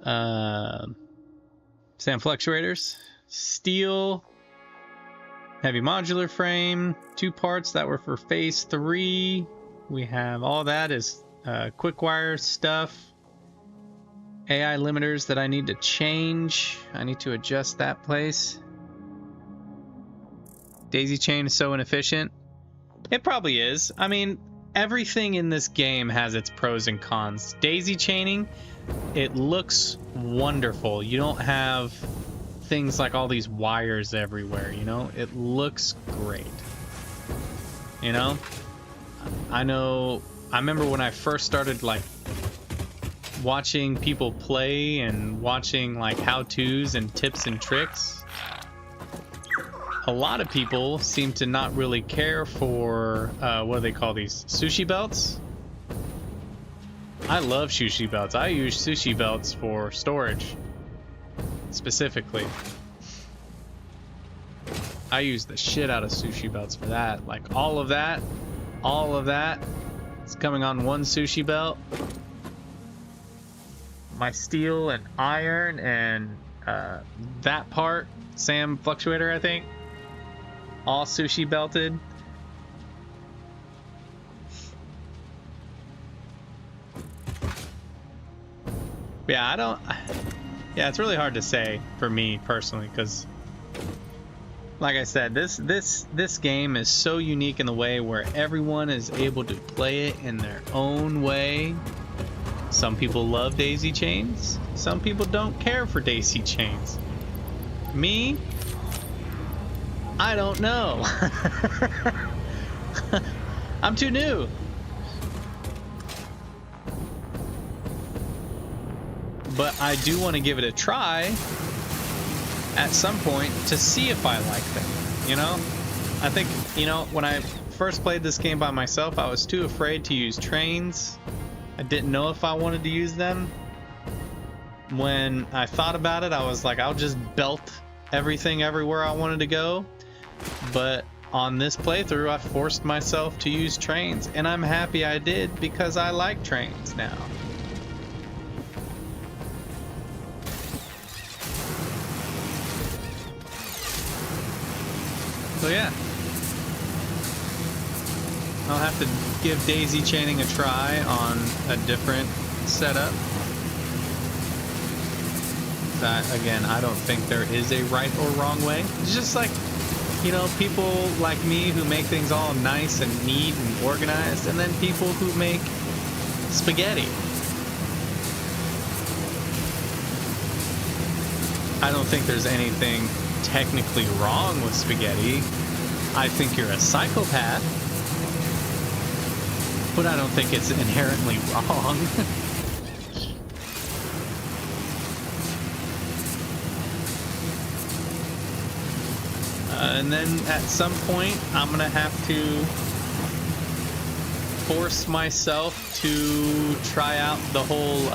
sand fluctuators, steel, heavy modular frame, 2 parts that were for phase 3. We have all that is quick wire stuff, AI limiters that I need to change. I need to adjust that place. Daisy chain is so inefficient. It probably is. I mean, everything in this game has its pros and cons. Daisy chaining, it looks wonderful. You don't have things like all these wires everywhere, you know? It looks great. You know? I remember when I first started like watching people play and watching like how-tos and tips and tricks. A lot of people seem to not really care for, what do they call these? Sushi belts? I love sushi belts. I use sushi belts for storage, specifically. I use the shit out of sushi belts for that. Like all of that is coming on one sushi belt. My steel and iron and that part, Sam Fluctuator, I think. All sushi belted. Yeah, it's really hard to say for me personally, because like I said, this game is so unique in the way where everyone is able to play it in their own way. Some people love daisy chains. Some people don't care for daisy chains. Me, I don't know. I'm too new. But I do want to give it a try at some point to see if I like them, you know? I think, you know, when I first played this game by myself, I was too afraid to use trains. I didn't know if I wanted to use them. When I thought about it, I was like, I'll just belt everything everywhere I wanted to go. But on this playthrough, I forced myself to use trains, and I'm happy I did because I like trains now. So yeah, I'll have to give daisy chaining a try on a different setup. That, again, I don't think there is a right or wrong way. It's just like, you know, people like me who make things all nice and neat and organized, and then people who make spaghetti. I don't think there's anything technically wrong with spaghetti. I think you're a psychopath, but I don't think it's inherently wrong. And then at some point, I'm gonna have to force myself to try out the whole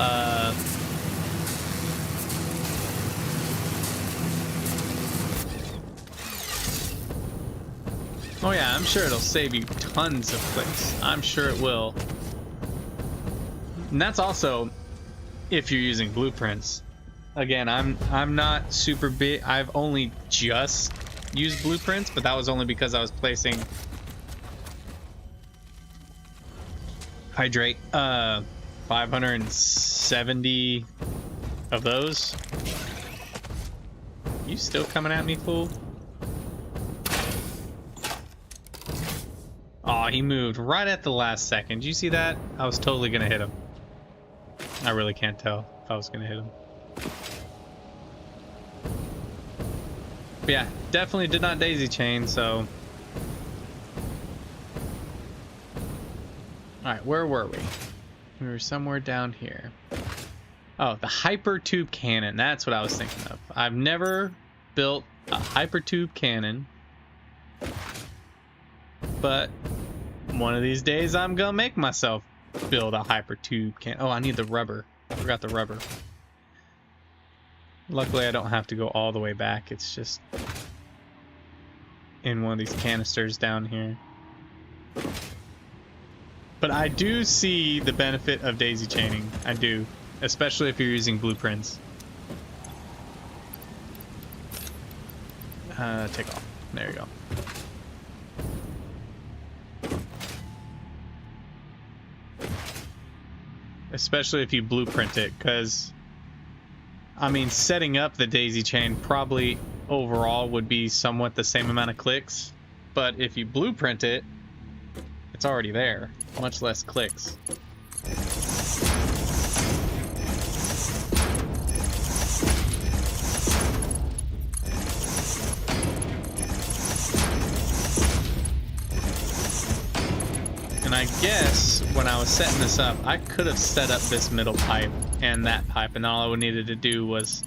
oh yeah, I'm sure it'll save you tons of clicks. I'm sure it will. And that's also if you're using blueprints. Again, I'm not super big. I've only just used blueprints, but that was only because I was placing hydrate 570 of those. You still coming at me, fool? Oh, he moved right at the last second. Did you see that? I was totally gonna hit him. I really can't tell if I was gonna hit him. But yeah, definitely did not daisy chain, so. Alright, where were we? We were somewhere down here. Oh, the hyper tube cannon. That's what I was thinking of. I've never built a hyper tube cannon, but one of these days I'm gonna make myself build a hyper tube cannon. Oh, I need the rubber. I forgot the rubber. Luckily, I don't have to go all the way back. It's just in one of these canisters down here. But I do see the benefit of daisy chaining. I do. Especially if you're using blueprints. Take off. There you go. Especially if you blueprint it, because I mean, setting up the daisy chain probably overall would be somewhat the same amount of clicks, but if you blueprint it, it's already there. Much less clicks. And I guess when I was setting this up, I could have set up this middle pipe and that pipe, and all I needed to do was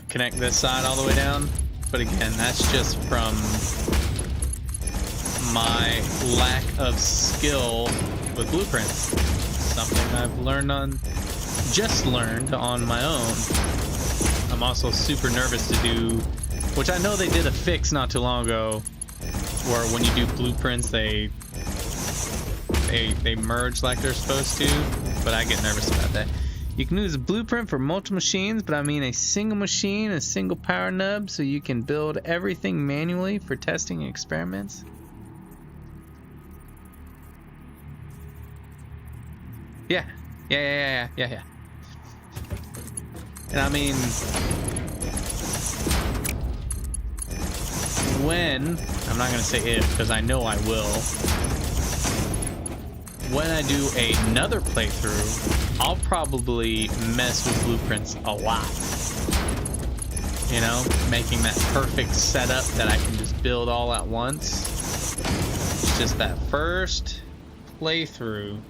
connect this side all the way down. But again, that's just from my lack of skill with blueprints. Something I've just learned on my own. I'm also super nervous to do, which I know they did a fix not too long ago, where when you do blueprints, they merge like they're supposed to, but I get nervous about that. You can use a blueprint for multiple machines, but I mean a single machine, a single power nub, so you can build everything manually for testing and experiments. Yeah. And I mean, when, I'm not gonna say if, because I know I will, when I do another playthrough, I'll probably mess with blueprints a lot. You know, making that perfect setup that I can just build all at once. It's just that first playthrough,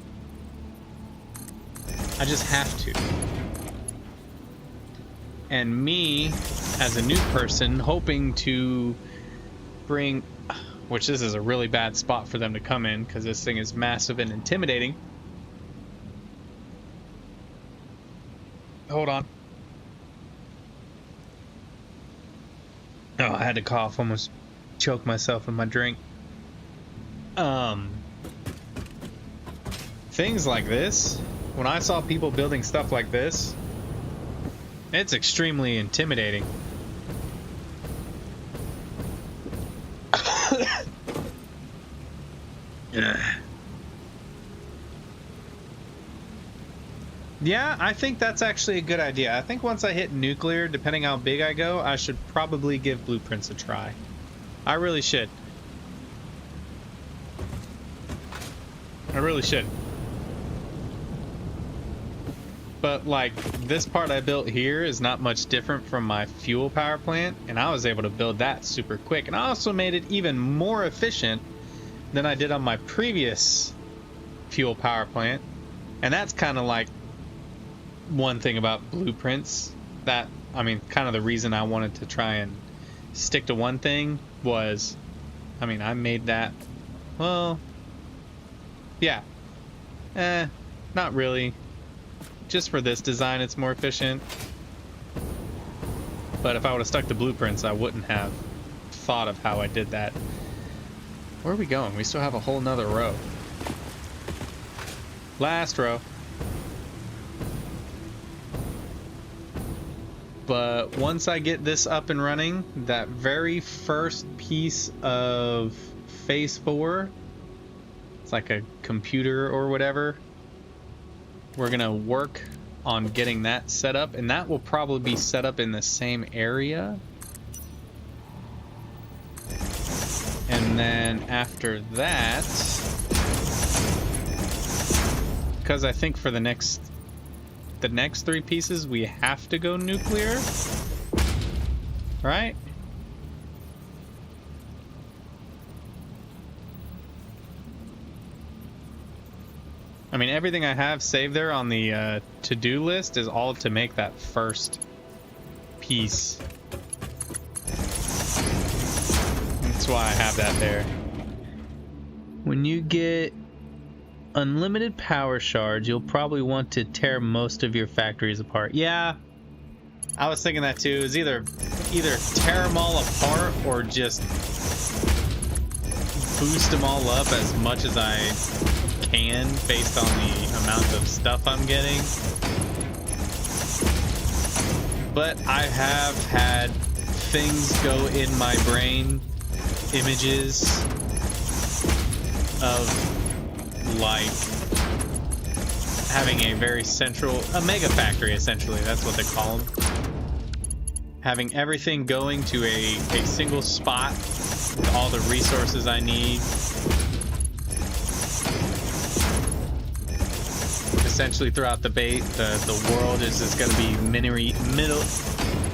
I just have to. And me, as a new person, hoping to bring, which this is a really bad spot for them to come in because this thing is massive and intimidating. Hold on. Oh, I had to cough, almost choked myself in my drink. Things like this, when I saw people building stuff like this, it's extremely intimidating. Yeah, I think that's actually a good idea. I think once I hit nuclear, depending how big I go, I should probably give blueprints a try. I really should. I really should. But like this part I built here is not much different from my fuel power plant, and I was able to build that super quick. And I also made it even more efficient than I did on my previous fuel power plant. And that's kind of like one thing about blueprints that, I mean, kind of the reason I wanted to try and stick to one thing was, I mean, I made that, well, yeah, not really. Just for this design, it's more efficient. But if I would have stuck to blueprints, I wouldn't have thought of how I did that. Where are we going? We still have a whole nother row. Last row. But once I get this up and running, that very first piece of phase 4, it's like a computer or whatever, we're gonna work on getting that set up, and that will probably be set up in the same area. And then after that, because I think for the next 3 pieces we have to go nuclear, right? I mean, everything I have saved there on the to-do list is all to make that first piece. That's why I have that there. When you get unlimited power shards, you'll probably want to tear most of your factories apart. Yeah, I was thinking that too. Is either tear them all apart or just boost them all up as much as I can based on the amount of stuff I'm getting. But I have had things go in my brain, images of like having a very central, a mega factory essentially, that's what they call them. Having everything going to a single spot with all the resources I need. Essentially throughout the world is just going to be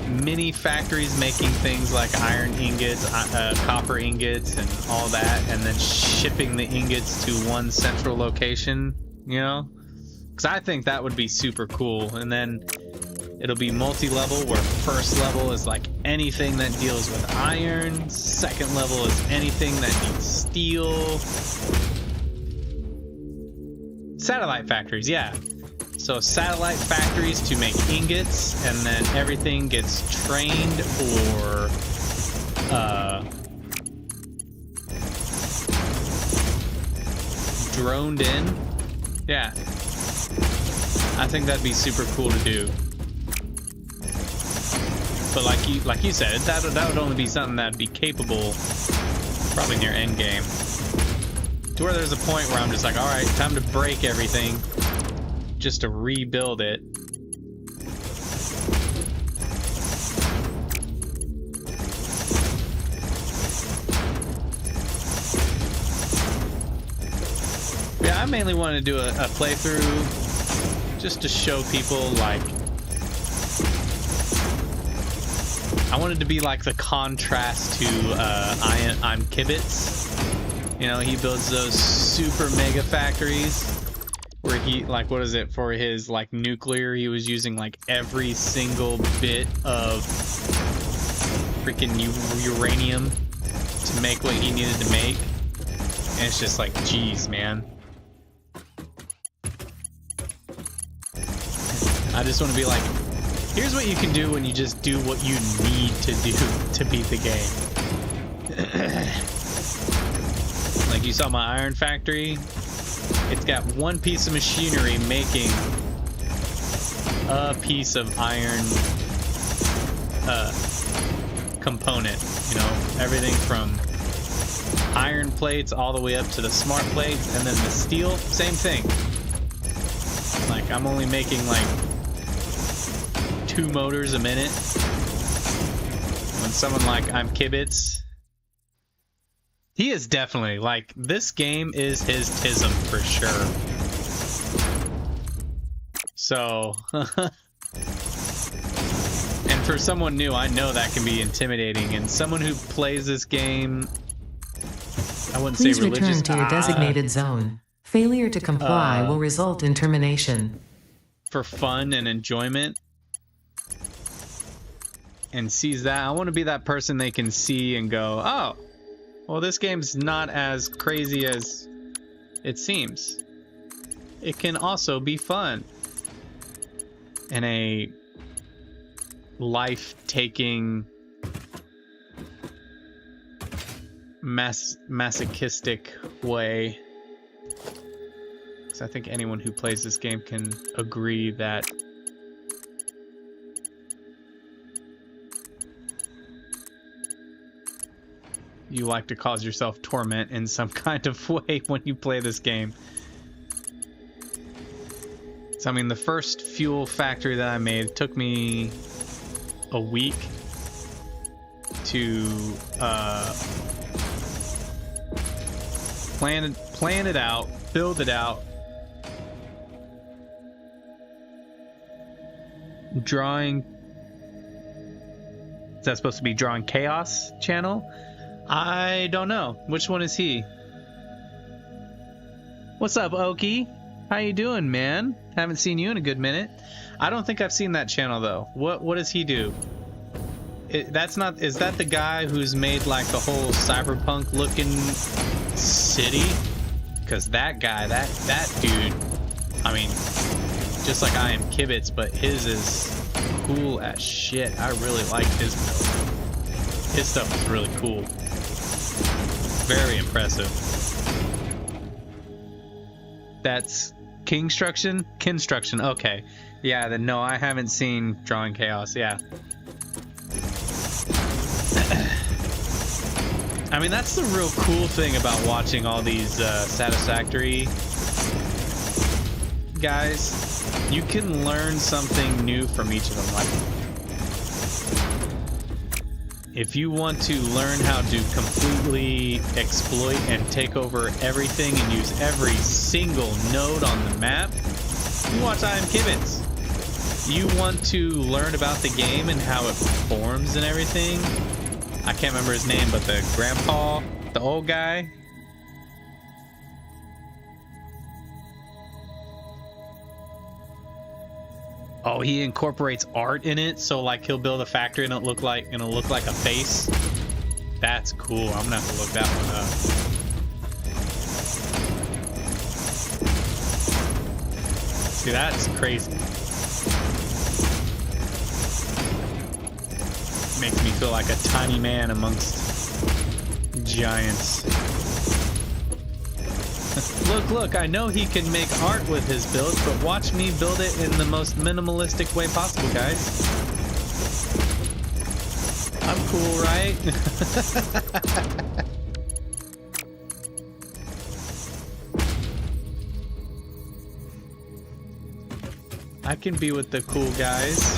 mini factories making things like iron ingots, copper ingots, and all that, and then shipping the ingots to one central location, you know? Because I think that would be super cool. And then it'll be multi-level, where first level is like anything that deals with iron, second level is anything that needs steel. Satellite factories, yeah. So satellite factories to make ingots, and then everything gets trained or droned in. Yeah, I think that'd be super cool to do. But like you said, that would only be something that'd be capable probably near end game. To where there's a point where I'm just like, all right, time to break everything just to rebuild it. Yeah, I mainly wanted to do a playthrough just to show people, like, I wanted to be like the contrast to I'm Kibitz. You know, he builds those super mega factories where he, like, what is it, for his, like, nuclear, he was using, like, every single bit of freaking uranium to make what he needed to make. And it's just like, geez, man. I just want to be like, here's what you can do when you just do what you need to do to beat the game. Like, you saw my iron factory. It's got one piece of machinery making a piece of iron component. You know, everything from iron plates all the way up to the smart plates, and then the steel, same thing. Like, I'm only making like 2 motors a minute. When someone like I'm Kibitz, he is definitely, like, this game is his tism for sure. So, and for someone new, I know that can be intimidating. And someone who plays this game, I wouldn't Please say religious. return to your designated zone. Failure to comply will result in termination. For fun and enjoyment, and sees that, I want to be that person they can see and go, oh, well, this game's not as crazy as it seems. It can also be fun. In a life-taking, masochistic way. Because I think anyone who plays this game can agree that you like to cause yourself torment in some kind of way when you play this game. So, I mean, the first fuel factory that I made took me a week to plan it out, build it out, drawing. Is that supposed to be Drawing Chaos channel? I don't know. Which one is he? What's up, Oki? How you doing, man? Haven't seen you in a good minute. I don't think I've seen that channel though. What does he do? That's not. Is that the guy who's made like the whole cyberpunk looking city? Because that guy, that dude. I mean, just like I am Kibitz, but his is cool as shit. I really like his build. His stuff is really cool. Very impressive. That's Kinstruction. Okay. Yeah, then no, I haven't seen Drawing Chaos. Yeah. I mean, that's the real cool thing about watching all these Satisfactory guys. You can learn something new from each of them. Like, if you want to learn how to completely exploit and take over everything and use every single node on the map, you watch I Am Kibitz. You want to learn about the game and how it performs and everything. I can't remember his name, but the grandpa, the old guy. Oh, he incorporates art in it, so like he'll build a factory and it'll look like a face. That's cool. I'm gonna have to look that one up. See, that's crazy. Makes me feel like a tiny man amongst giants. Look, I know he can make art with his builds, but watch me build it in the most minimalistic way possible, guys. I'm cool, right? I can be with the cool guys.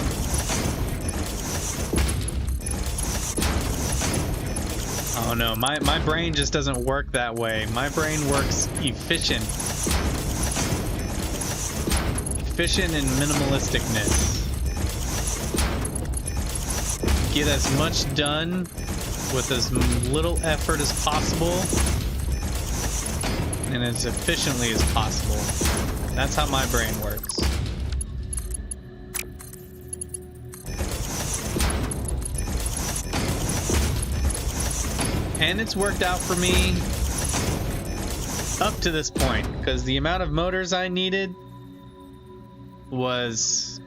Oh no, my brain just doesn't work that way. My brain works efficient. Efficient and minimalisticness. Get as much done with as little effort as possible and as efficiently as possible. That's how my brain works. And it's worked out for me up to this point, because the amount of motors I needed was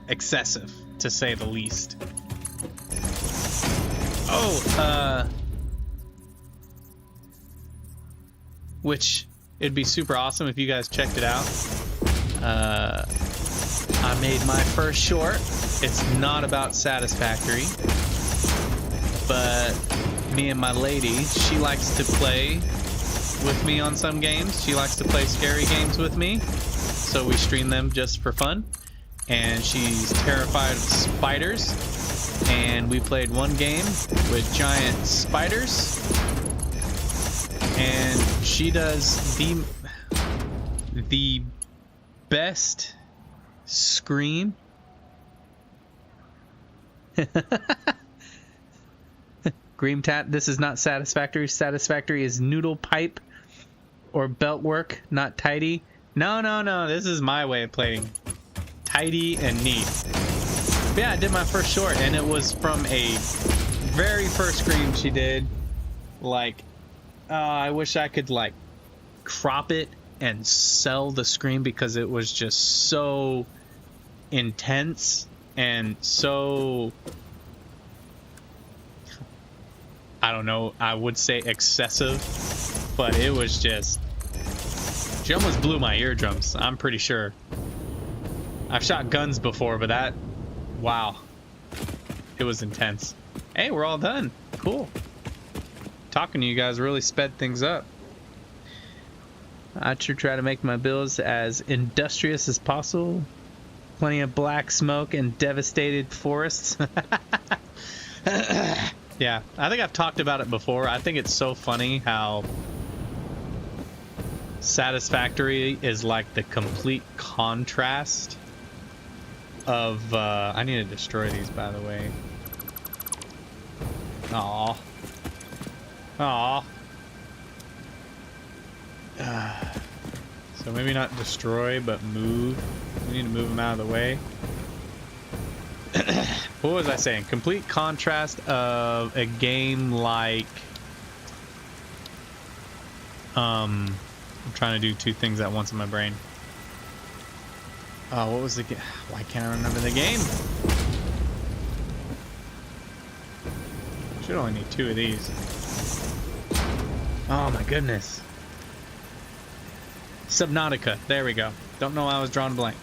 excessive, to say the least. Oh, which it'd be super awesome if you guys checked it out. I made my first short. It's not about Satisfactory, but me and my lady, she likes to play with me on some games. She likes to play scary games with me, so we stream them just for fun. And she's terrified of spiders, and we played one game with giant spiders, and she does the best Scream. Green Tat, this is not Satisfactory. Satisfactory is noodle pipe or belt work, not tidy. No. This is my way of playing. Tidy and neat. But yeah, I did my first short, and it was from a very first Scream she did. Like, I wish I could, like, crop it and sell the Scream because it was just so intense and so, I don't know, I would say excessive, but it was just, she almost blew my eardrums, I'm pretty sure. I've shot guns before, but that, wow, it was intense. Hey, we're all done. Cool. Talking to you guys really sped things up. I should try to make my builds as industrious as possible. Plenty of black smoke and devastated forests. Yeah, I think I've talked about it before. I think it's so funny how Satisfactory is like the complete contrast of I need to destroy these, by the way. Aww. So maybe not destroy, but move. We need to move them out of the way. What was I saying? Complete contrast of a game like I'm trying to do two things at once in my brain. Oh, what was the game? Why can't I remember the game? Should only need two of these. Oh my goodness. Subnautica. There we go. Don't know why I was drawing a blank.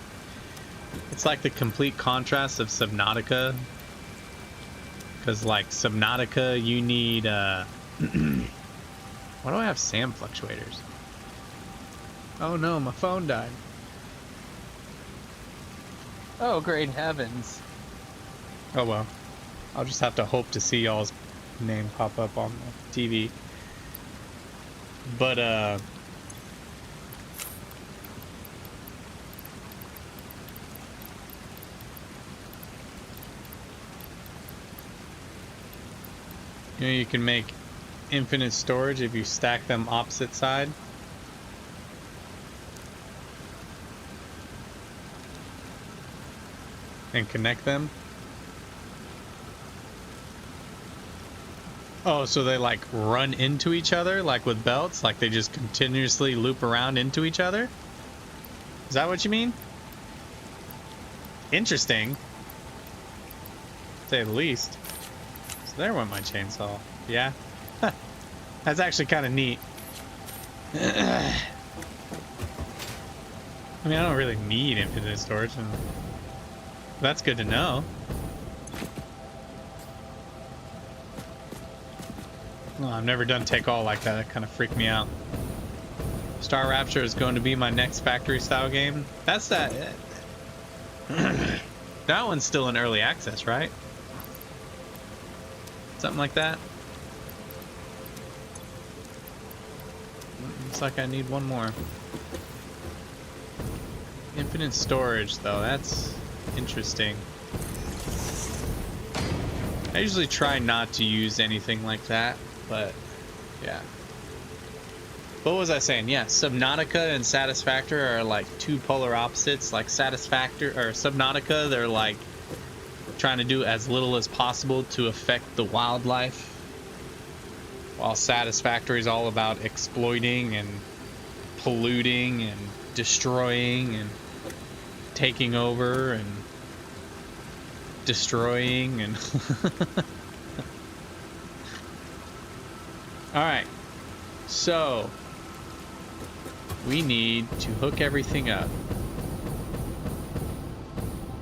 It's like the complete contrast of Subnautica. Because like Subnautica, you need why do I have SAM fluctuators? Oh no, my phone died. Oh, great heavens. Oh well. I'll just have to hope to see y'all's name pop up on the TV. But you know, you can make infinite storage if you stack them opposite side. And connect them. Oh, so they like run into each other like with belts? Like they just continuously loop around into each other? Is that what you mean? Interesting. To say the least. So there went my chainsaw. Yeah. That's actually kind of neat. I mean, I don't really need infinite storage. And that's good to know. Oh, I've never done take all like that. That kind of freaked me out. Star Rapture is going to be my next factory style game. That's that. That one's still in early access, right? Something like that. Looks like I need one more. Infinite storage, though. That's interesting. I usually try not to use anything like that, but yeah. What was I saying? Yeah, Subnautica and Satisfactory are like two polar opposites. Like Satisfactory or Subnautica, they're like trying to do as little as possible to affect the wildlife, while Satisfactory is all about exploiting and polluting and destroying and taking over and destroying and all right, so we need to hook everything up.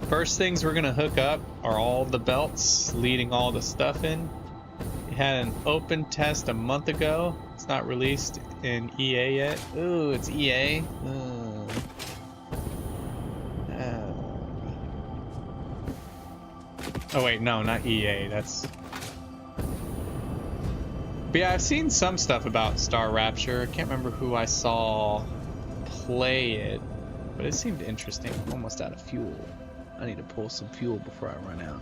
First things we're gonna hook up are all the belts leading all the stuff in. We had an open test a month ago. It's not released in EA yet. Ooh, it's EA. Oh wait, no, not EA. That's. But yeah, I've seen some stuff about Star Rapture. I can't remember who I saw play it. But it seemed interesting. I'm almost out of fuel. I need to pull some fuel before I run out.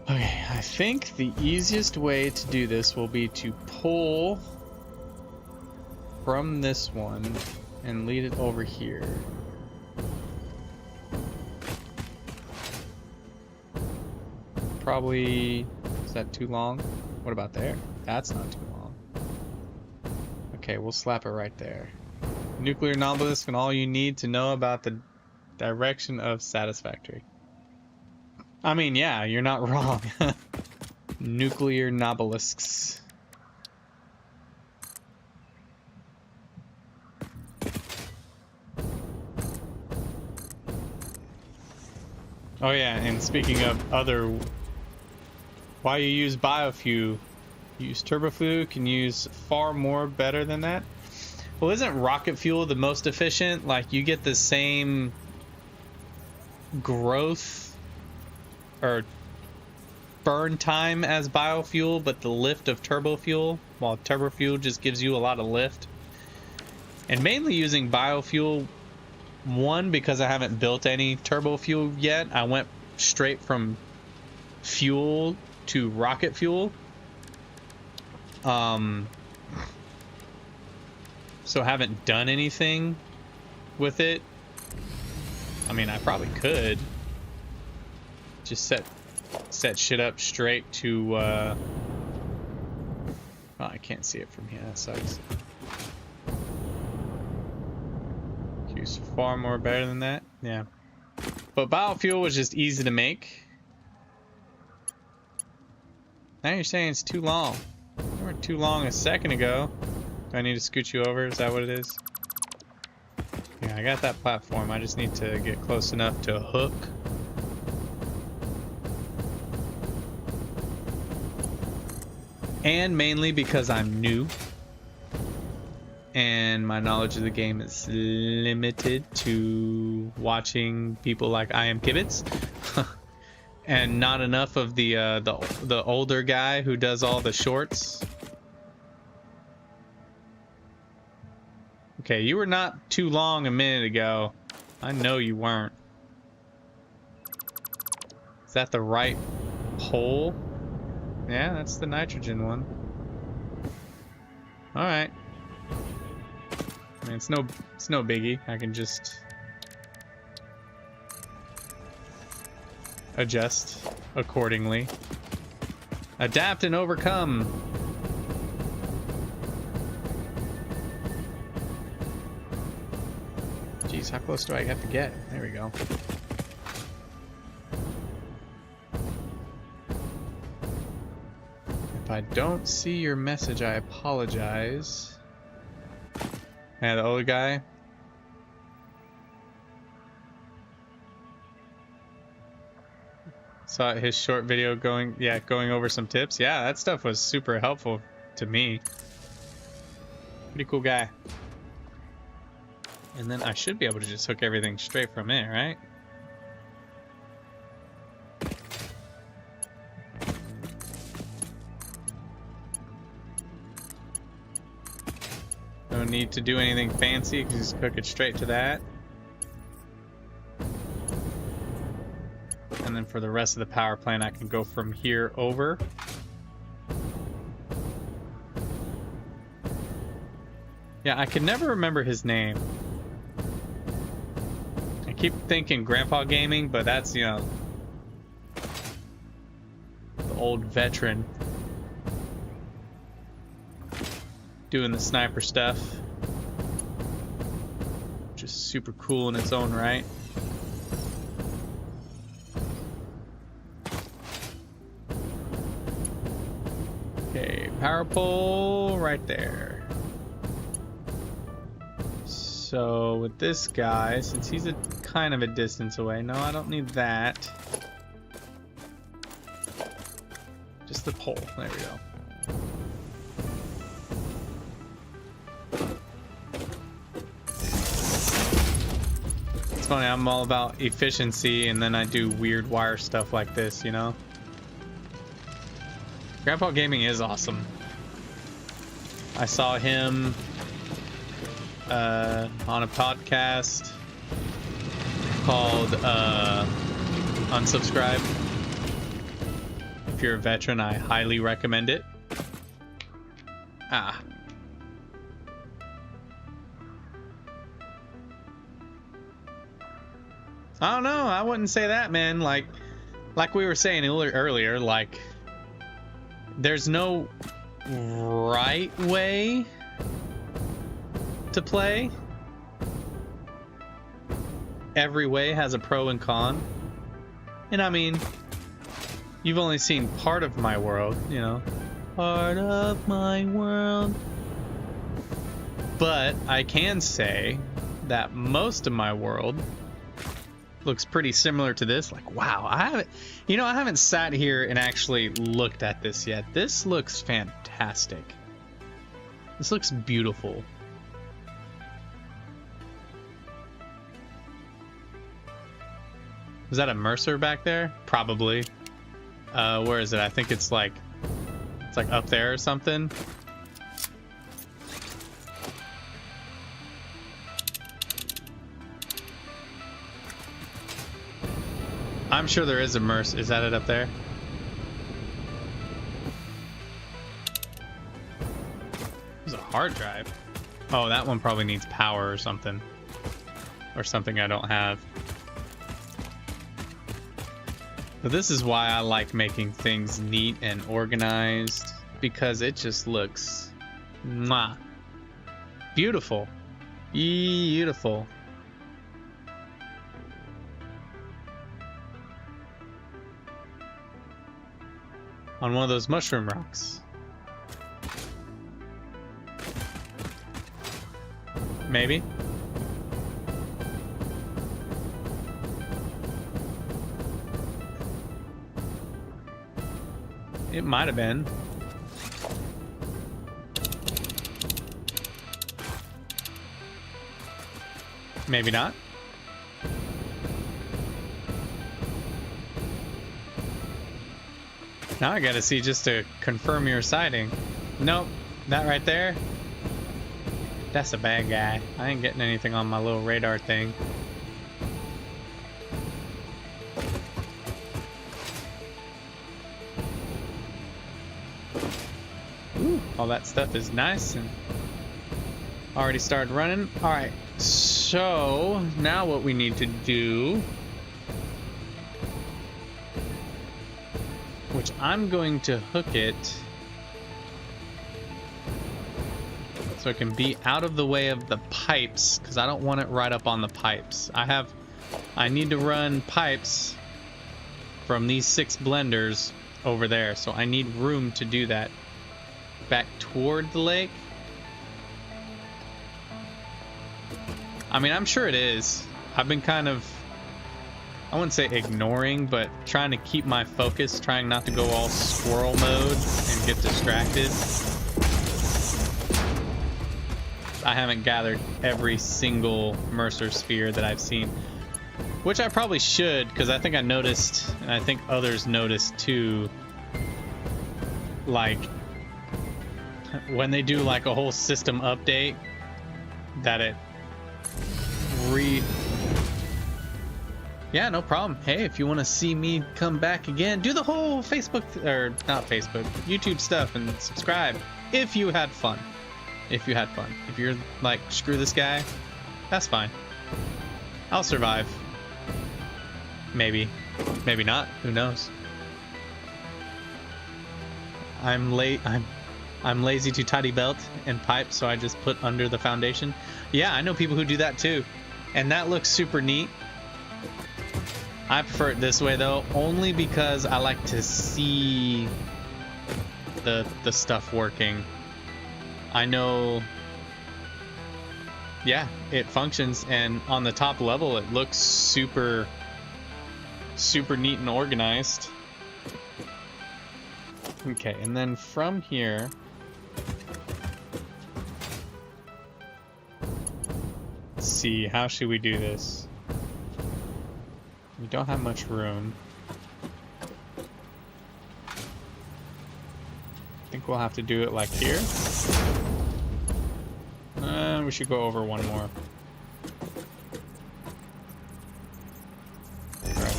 Okay, I think the easiest way to do this will be to pull from this one and lead it over here. Probably, is that too long? What about there? That's not too long. Okay, we'll slap it right there. Nuclear Nautilus and all you need to know about the direction of Satisfactory. I mean, yeah, you're not wrong. Nuclear Nobelisks. Oh yeah, and speaking of other... Why you use biofuel? Use turbofuel, can use far more better than that. Well, isn't rocket fuel the most efficient? Like, you get the same growth or burn time as biofuel, but the lift of turbofuel, while turbofuel just gives you a lot of lift. And mainly using biofuel, one, because I haven't built any turbofuel yet. I went straight from fuel to rocket fuel. So haven't done anything with it. I mean, I probably could just set shit up straight to oh, I can't see it from here, that sucks. Use far more better than that. Yeah, but biofuel was just easy to make. Now you're saying it's too long. You were too long a second ago. Do I need to scoot you over? Is that what it is? Yeah, I got that platform. I just need to get close enough to hook. And mainly because I'm new. And my knowledge of the game is limited to watching people like I Am Kibitz. And not enough of the older guy who does all the shorts. Okay, you were not too long a minute ago. I know you weren't. Is that the right hole? Yeah, that's the nitrogen one. All right. I mean, it's no biggie. I can just adjust accordingly. Adapt and overcome. Jeez, how close do I have to get? There we go. If I don't see your message, I apologize. Yeah, the old guy. Saw his short video going over some tips. Yeah, that stuff was super helpful to me. Pretty cool guy. And then I should be able to just hook everything straight from it, right? No need to do anything fancy, you can just hook it straight to that. And then for the rest of the power plant, I can go from here over. Yeah, I can never remember his name. I keep thinking Grandpa Gaming, but that's, you know, the old veteran doing the sniper stuff. Just super cool in its own right. Okay, power pole right there. So with this guy, since he's a kind of a distance away, no, I don't need that. Just the pole. There we go. It's funny, I'm all about efficiency, and then I do weird wire stuff like this, you know? Grandpa Gaming is awesome. I saw him on a podcast called Unsubscribe. If you're a veteran, I highly recommend it. Ah. I don't know. I wouldn't say that, man. Like we were saying earlier, like there's no right way to play. Every way has a pro and con. And I mean, you've only seen part of my world, you know. Part of my world. But I can say that most of my world looks pretty similar to this. Like, wow, I haven't sat here and actually looked at this yet. This looks fantastic. This looks beautiful. Is that a Mercer back there? Probably. Where is it? I think it's like up there or something. I'm sure there is a Mercer. Is that it up there? There's a hard drive. Oh, that one probably needs power or something. Or something I don't have. But this is why I like making things neat and organized, because it just looks mwah, beautiful. Beautiful. On one of those mushroom rocks. Maybe. It might have been. Maybe not. Now I gotta see just to confirm your sighting. Nope, that right there. That's a bad guy. I ain't getting anything on my little radar thing. Ooh, all that stuff is nice and already started running. All right, so now what we need to do, which I'm going to hook it so it can be out of the way of the pipes, because I don't want it right up on the pipes. I need to run pipes from these 6 blenders over there, so I need room to do that. Back toward the lake. I mean, I'm sure it is. I've been kind of, I wouldn't say ignoring, but trying to keep my focus, trying not to go all squirrel mode and get distracted. I haven't gathered every single Mercer sphere that I've seen, which I probably should, because I think I noticed, and I think others noticed too, like when they do like a whole system update, that it yeah, no problem. Hey, if you want to see me come back again, do the whole Facebook, or not Facebook, YouTube stuff and subscribe if you had fun. If you had fun. If you're like, screw this guy, that's fine. I'll survive. Maybe. Maybe not. Who knows? I'm lazy to tidy belt and pipe, so I just put under the foundation. Yeah, I know people who do that too. And that looks super neat. I prefer it this way though, only because I like to see the stuff working. I know, yeah, it functions, and on the top level it looks super neat and organized. Okay, and then from here, let's see, how should we do this? We don't have much room. I think we'll have to do it like here. We should go over one more. Right.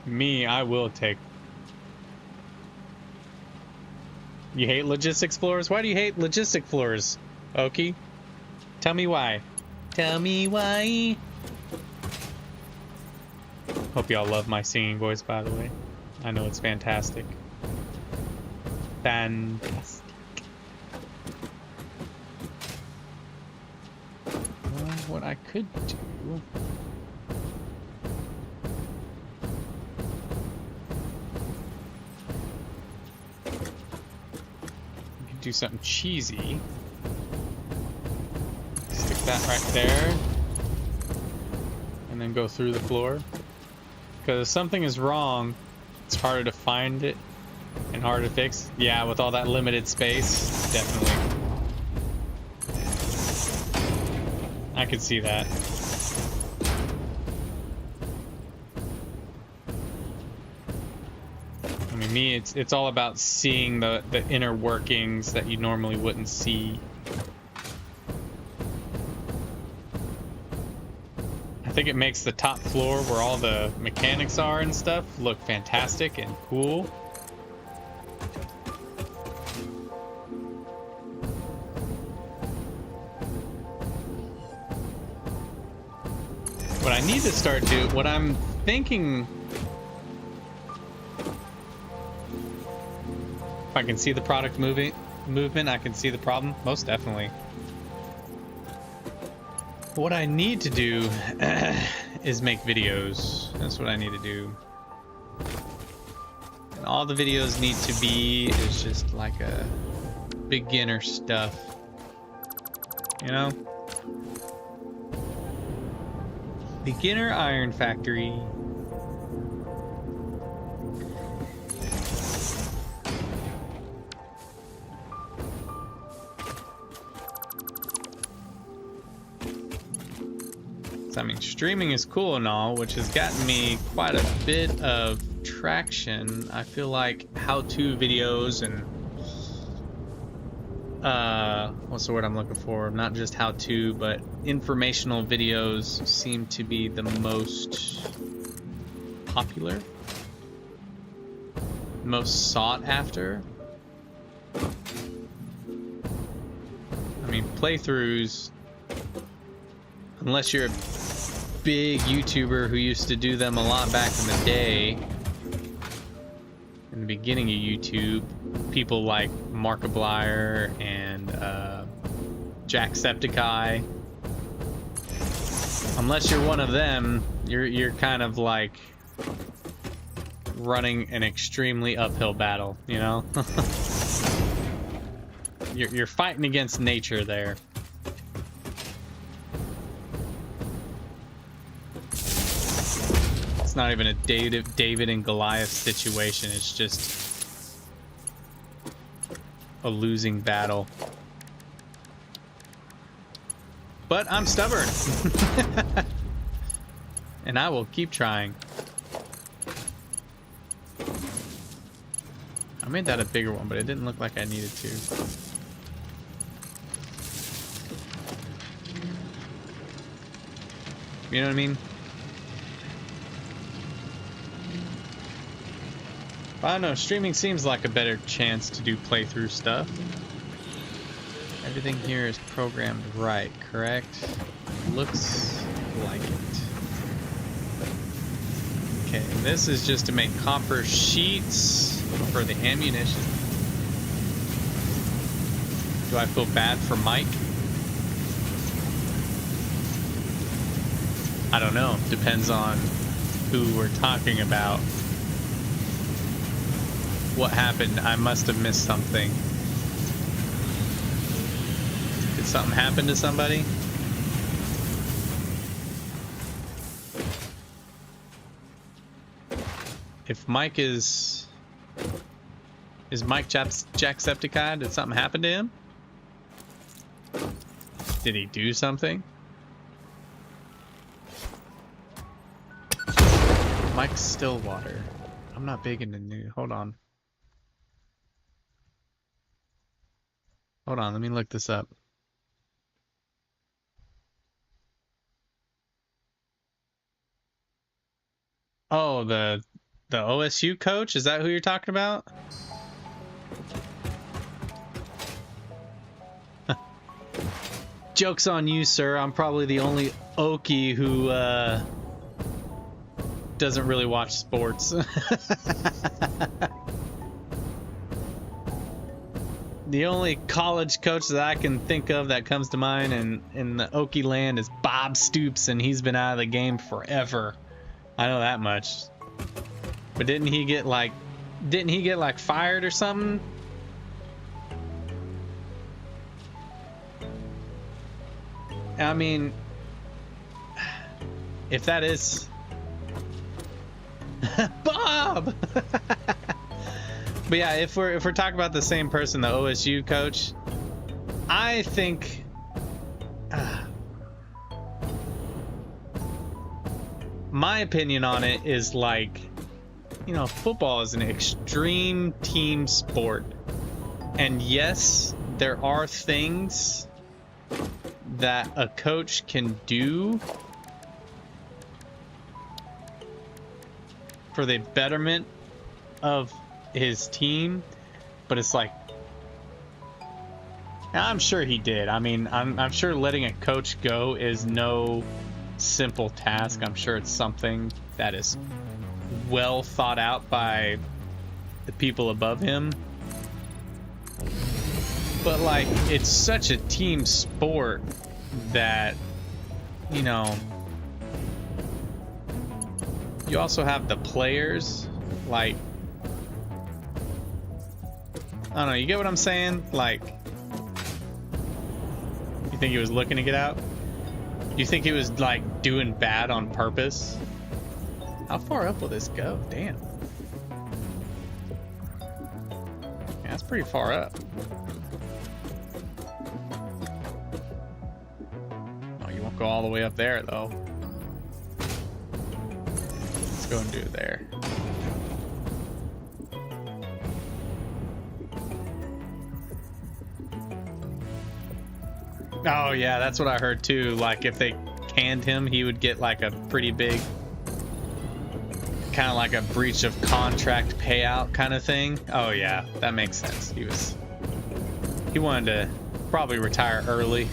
Me, I will take. You hate logistics floors? Why do you hate logistic floors, Oki? Tell me why. Tell me why. Hope y'all love my singing voice, by the way. I know it's fantastic. Fantastic. Well, what I could do... We could do something cheesy. Stick that right there. And then go through the floor. Because if something is wrong, it's harder to find it and harder to fix. Yeah, with all that limited space, definitely. I could see that. I mean, me, it's all about seeing the inner workings that you normally wouldn't see. I think it makes the top floor where all the mechanics are and stuff look fantastic and cool. What I need to start doing, what I'm thinking, if I can see the product movement, I can see the problem, most definitely. What I need to do is make videos. That's what I need to do. And all the videos need to be is just like a beginner stuff. You know? Beginner Iron Factory. I mean, streaming is cool and all, which has gotten me quite a bit of traction. I feel like how-to videos and what's the word I'm looking for? Not just how-to, but informational videos seem to be the most popular, most sought after. I mean, playthroughs, unless you're a big YouTuber who used to do them a lot back in the day, in the beginning of YouTube, people like Markiplier and Jacksepticeye. Unless you're one of them, you're kind of like running an extremely uphill battle, you know? you're fighting against nature there. It's not even a David and Goliath situation. It's just a losing battle. But I'm stubborn. And I will keep trying. I made that a bigger one, but it didn't look like I needed to. You know what I mean? I don't know, streaming seems like a better chance to do playthrough stuff. Everything here is programmed right, correct? Looks like it. Okay, and this is just to make copper sheets for the ammunition. Do I feel bad for Mike? I don't know, depends on who we're talking about. What happened? I must have missed something. Did something happen to somebody? If Mike is Mike Jacksepticeye? Did something happen to him? Did he do something? Mike Stillwater. I'm not big into new. Hold on. Hold on, let me look this up. Oh, the OSU coach? Is that who you're talking about? Joke's on you, sir. I'm probably the only Okie who doesn't really watch sports. The only college coach that I can think of that comes to mind in the Okie land is Bob Stoops, and he's been out of the game forever. I know that much. But didn't he get like fired or something? I mean, if that is Bob. But yeah, if we're talking about the same person, the OSU coach, I think my opinion on it is like, you know, football is an extreme team sport. And yes, there are things that a coach can do for the betterment of his team, but it's like, I'm sure he did. I mean, I'm sure letting a coach go is no simple task. I'm sure it's something that is well thought out by the people above him. But like, it's such a team sport that, you know, you also have the players, like, I don't know, you get what I'm saying? Like, you think he was looking to get out? You think he was like doing bad on purpose? How far up will this go? Damn. Yeah, that's pretty far up. Oh, you won't go all the way up there though. Let's go and do it there. Oh yeah, that's what I heard too. Like if they canned him, he would get like a pretty big, kind of like a breach of contract payout kind of thing. Oh yeah, that makes sense. He wanted to probably retire early.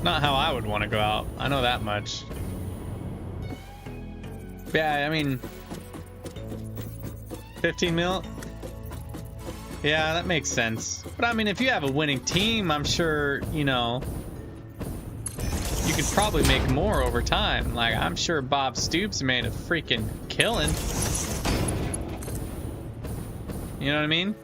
Not how I would want to go out. I know that much. Yeah, I mean, 15 mil? Yeah, that makes sense. But I mean, if you have a winning team, I'm sure, you know, you could probably make more over time. Like, I'm sure Bob Stoops made a freaking killing. You know what I mean?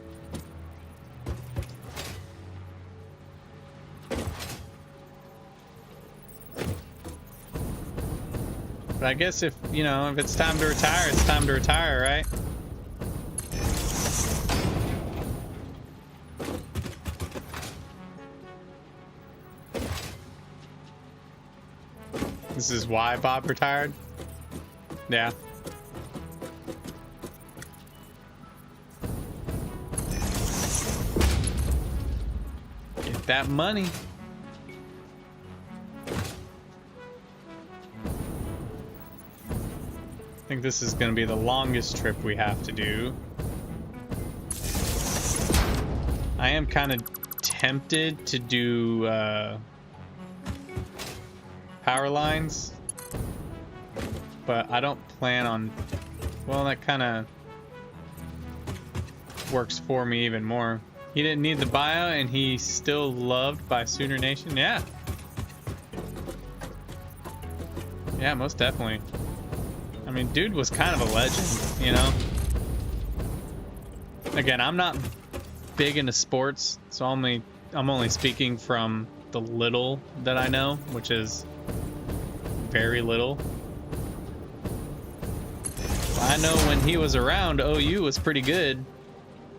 But I guess if, you know, if it's time to retire, it's time to retire, right? This is why Bob retired? Yeah. Get that money. I think this is going to be the longest trip we have to do. I am kind of tempted to do power lines, but I don't plan on, well, that kind of works for me even more. He didn't need the bio and he's still loved by Sooner Nation. Yeah. Yeah, most definitely. I mean, dude was kind of a legend, you know? Again, I'm not big into sports, so I'm only speaking from the little that I know, which is very little. I know when he was around, OU was pretty good.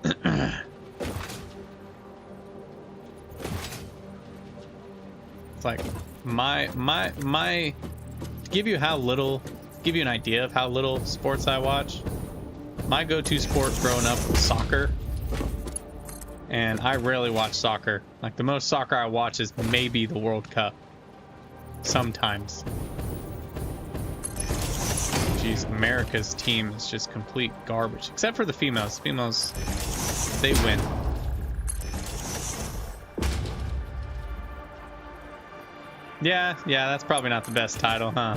It's like my to give you how little give you an idea of how little sports I watch, my go-to sport growing up was soccer. And I rarely watch soccer. Like, the most soccer I watch is maybe the World Cup. Sometimes. Jeez, America's team is just complete garbage. Except for the females. Females, they win. Yeah, that's probably not the best title, huh?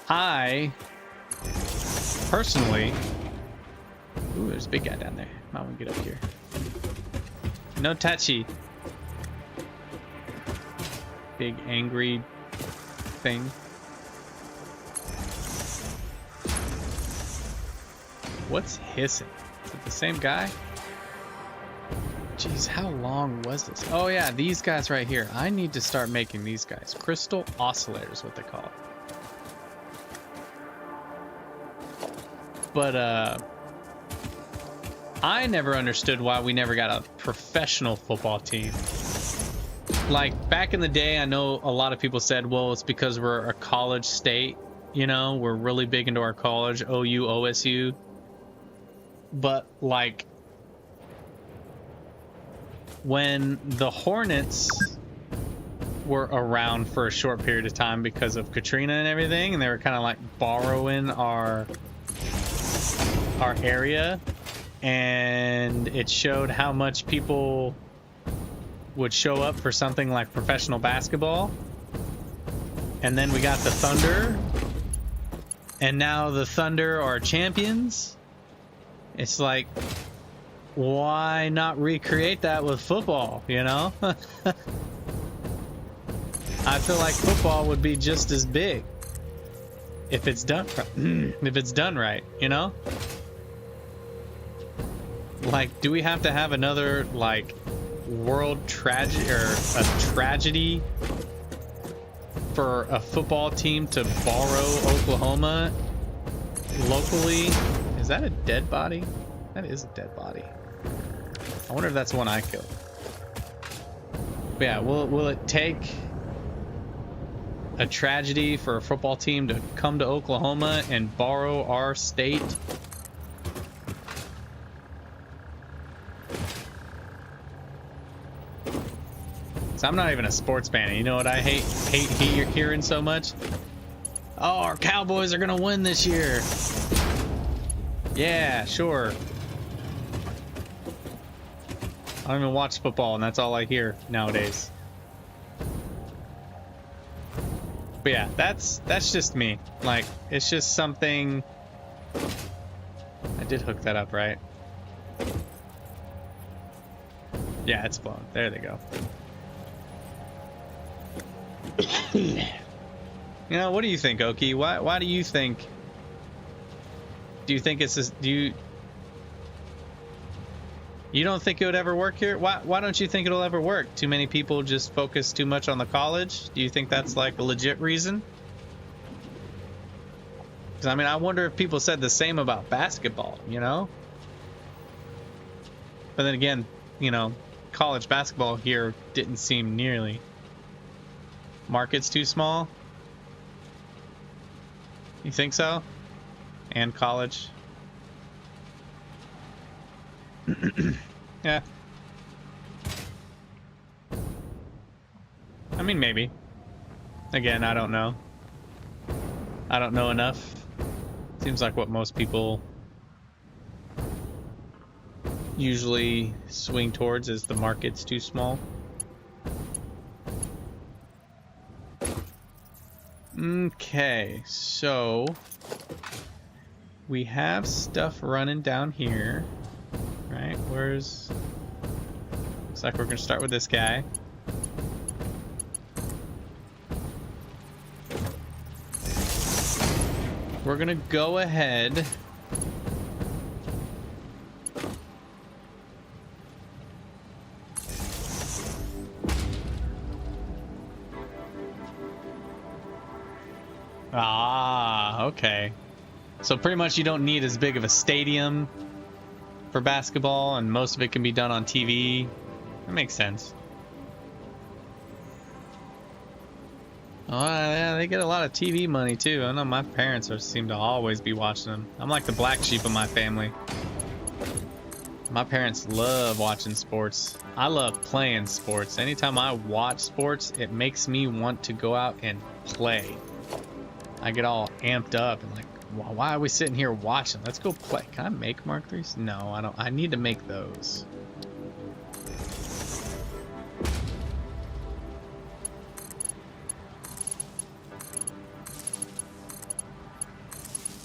I personally, ooh, there's a big guy down there. Might want to get up here. No touchy. Big angry thing. What's hissing? Is it the same guy? Jeez, how long was this? Oh yeah, these guys right here. I need to start making these guys. Crystal oscillators, what they call it. But I never understood why we never got a professional football team. Like, back in the day, I know a lot of people said, well, it's because we're a college state, you know, we're really big into our college, OU, OSU. But, like, when the Hornets were around for a short period of time because of Katrina and everything, and they were kind of like borrowing our area, and it showed how much people would show up for something like professional basketball. And then we got the Thunder, and now the Thunder are champions. It's like, why not recreate that with football, you know? I feel like football would be just as big if it's done right, you know? Like, do we have to have another, like, world tragedy or a tragedy for a football team to borrow Oklahoma locally? Is that a dead body? That is a dead body. I wonder if that's one I killed. But yeah, will it take a tragedy for a football team to come to Oklahoma and borrow our state? So I'm not even a sports fan. You know what I hate hearing so much? Oh, our Cowboys are gonna win this year. Yeah, sure. I don't even watch football, and that's all I hear nowadays. But yeah, that's just me. Like, it's just something. I did hook that up, right? Yeah, it's blown. There they go. You know, what do you think, Oki? Why do you think? Do you think it's this? You don't think it would ever work here? Why don't you think it'll ever work? Too many people just focus too much on the college? Do you think that's like a legit reason? Because I mean, I wonder if people said the same about basketball, you know? But then again, you know, college basketball here didn't seem nearly. Market's too small? You think so? And college? Yeah. I mean, maybe. Again, I don't know. I don't know enough. Seems like what most people usually swing towards is the market's too small. Okay, so we have stuff running down here, right? Looks like we're gonna start with this guy. We're gonna go ahead . Ah, okay. So pretty much you don't need as big of a stadium for basketball, and most of it can be done on TV. That makes sense. Oh, yeah, they get a lot of TV money too. I know my parents seem to always be watching them. I'm like the black sheep of my family. My parents love watching sports. I love playing sports. Anytime I watch sports, it makes me want to go out and play. I get all amped up and like, why are we sitting here watching? Let's go play. Can I make Mark 3s? No, I don't. I need to make those.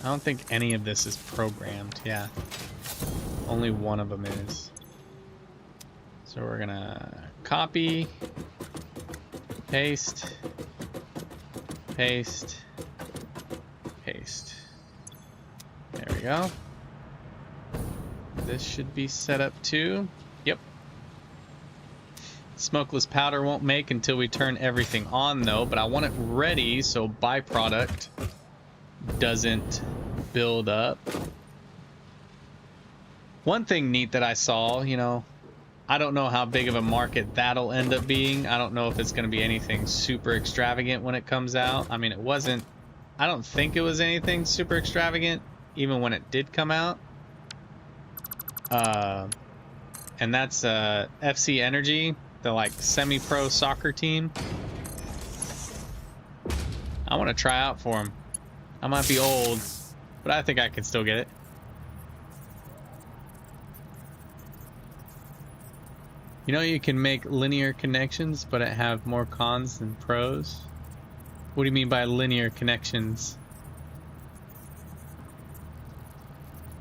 I don't think any of this is programmed. Yeah. Only one of them is. So we're gonna copy, paste, paste, paste. There we go. This should be set up too. Yep. Smokeless powder won't make until we turn everything on though, but I want it ready so byproduct doesn't build up. One thing neat that I saw, you know, I don't know how big of a market that'll end up being. I don't know if it's going to be anything super extravagant when it comes out. I mean, it wasn't, I don't think it was anything super extravagant even when it did come out. And that's FC Energy, the like semi-pro soccer team. I want to try out for them. I might be old, but I think I can still get it. You know, you can make linear connections, but it have more cons than pros. What do you mean by linear connections?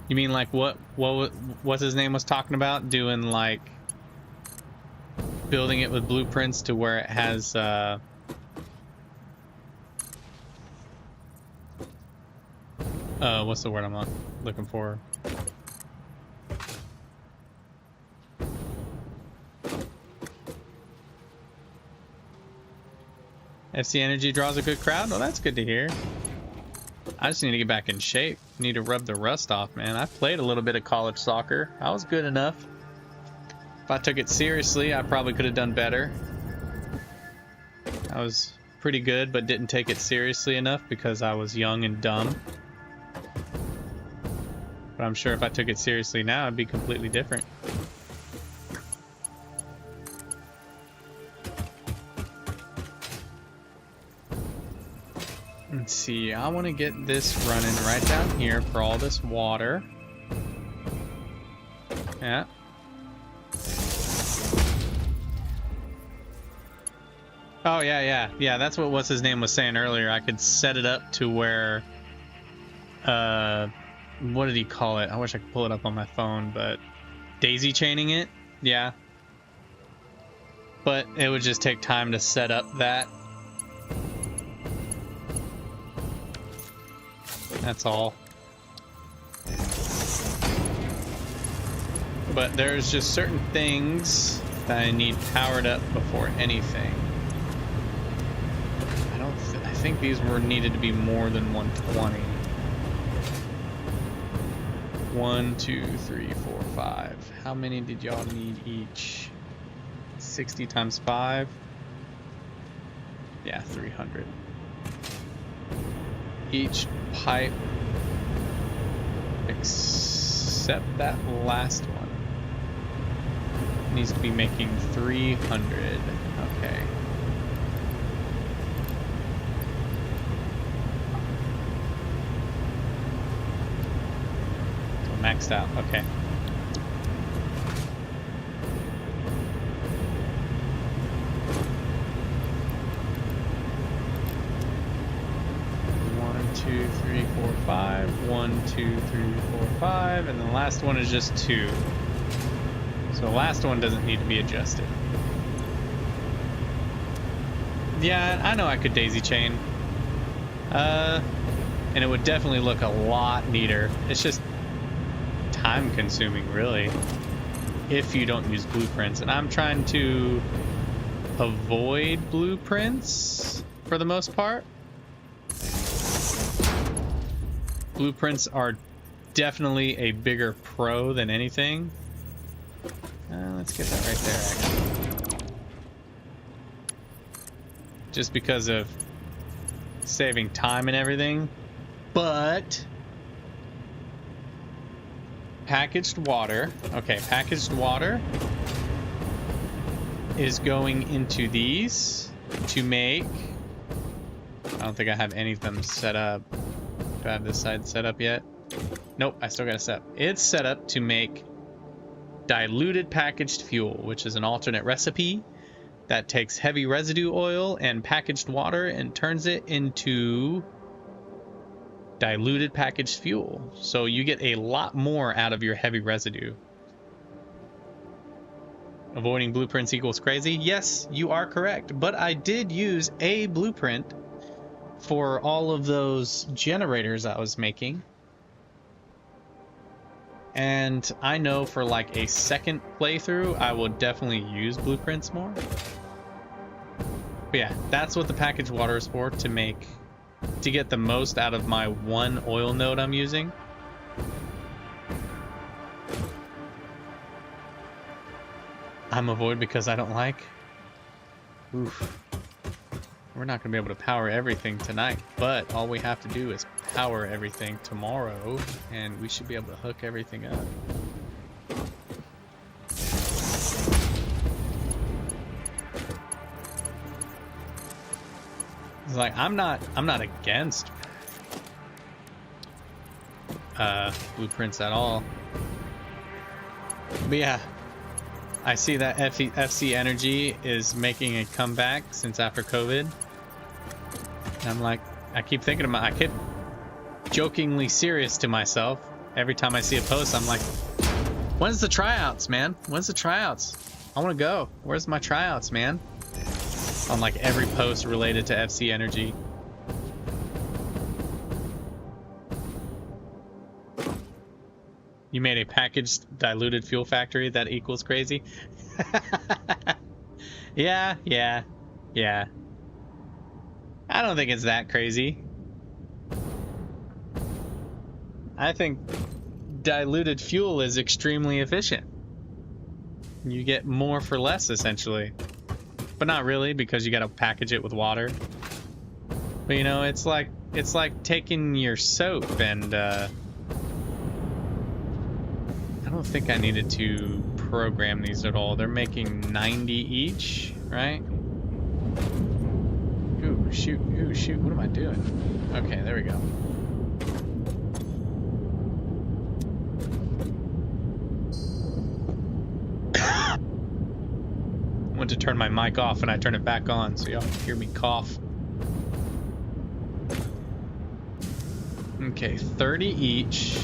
You mean like what's his name was talking about? Doing like building it with blueprints to where it has what's the word I'm looking for? FC Energy draws a good crowd? Well, that's good to hear. I just need to get back in shape. Need to rub the rust off, man. I played a little bit of college soccer. I was good enough. If I took it seriously, I probably could have done better. I was pretty good, but didn't take it seriously enough because I was young and dumb. But I'm sure if I took it seriously now, it'd be completely different. Let's see, I want to get this running right down here for all this water. Yeah. Oh, yeah, that's what what's his name was saying earlier. I could set it up to where, what did he call it? I wish I could pull it up on my phone, but daisy chaining it? Yeah. But it would just take time to set up that. That's all. But there's just certain things that I need powered up before anything. I think these were needed to be more than 120. 1, 2, 3, 4, 5. How many did y'all need each? 60 times 5? Yeah, 300. Each pipe except that last one needs to be making 300. Okay. So maxed out. Okay. Two, three, four, 5. 1, 2, 3, 4, 5, and the last one is just 2. So the last one doesn't need to be adjusted. Yeah, I know I could daisy chain. And it would definitely look a lot neater. It's just time consuming, really, if you don't use blueprints. And I'm trying to avoid blueprints for the most part. Blueprints are definitely a bigger pro than anything. Let's get that right there, actually. Just because of saving time and everything. But packaged water. Okay, packaged water is going into these to make... I don't think I have any of them set up. Do I have this side set up yet? Nope, I still got to set up. It's set up to make diluted packaged fuel, which is an alternate recipe that takes heavy residue oil and packaged water and turns it into diluted packaged fuel. So you get a lot more out of your heavy residue. Avoiding blueprints equals crazy? Yes, you are correct. But I did use a blueprint for all of those generators I was making. And I know for like a second playthrough, I will definitely use blueprints more. But yeah, that's what the packaged water is for, to get the most out of my one oil node I'm using. I'm avoid because I don't like. Oof. We're not going to be able to power everything tonight, but all we have to do is power everything tomorrow, and we should be able to hook everything up. It's like I'm not against blueprints at all. But yeah, I see that FC Energy is making a comeback since after COVID. And I'm like, I keep thinking I keep jokingly serious to myself. Every time I see a post, I'm like, when's the tryouts, man? When's the tryouts? I want to go. Where's my tryouts, man? On like every post related to FC Energy. You made a packaged diluted fuel factory that equals crazy? Yeah. I don't think it's that crazy. I think diluted fuel is extremely efficient. You get more for less, essentially. But not really, because you gotta package it with water. But you know, it's like taking your soap and I don't think I needed to program these at all. They're making 90 each, right? Ooh, shoot. What am I doing? Okay, there we go. I went to turn my mic off and I turned it back on so y'all can hear me cough. Okay, 30 each.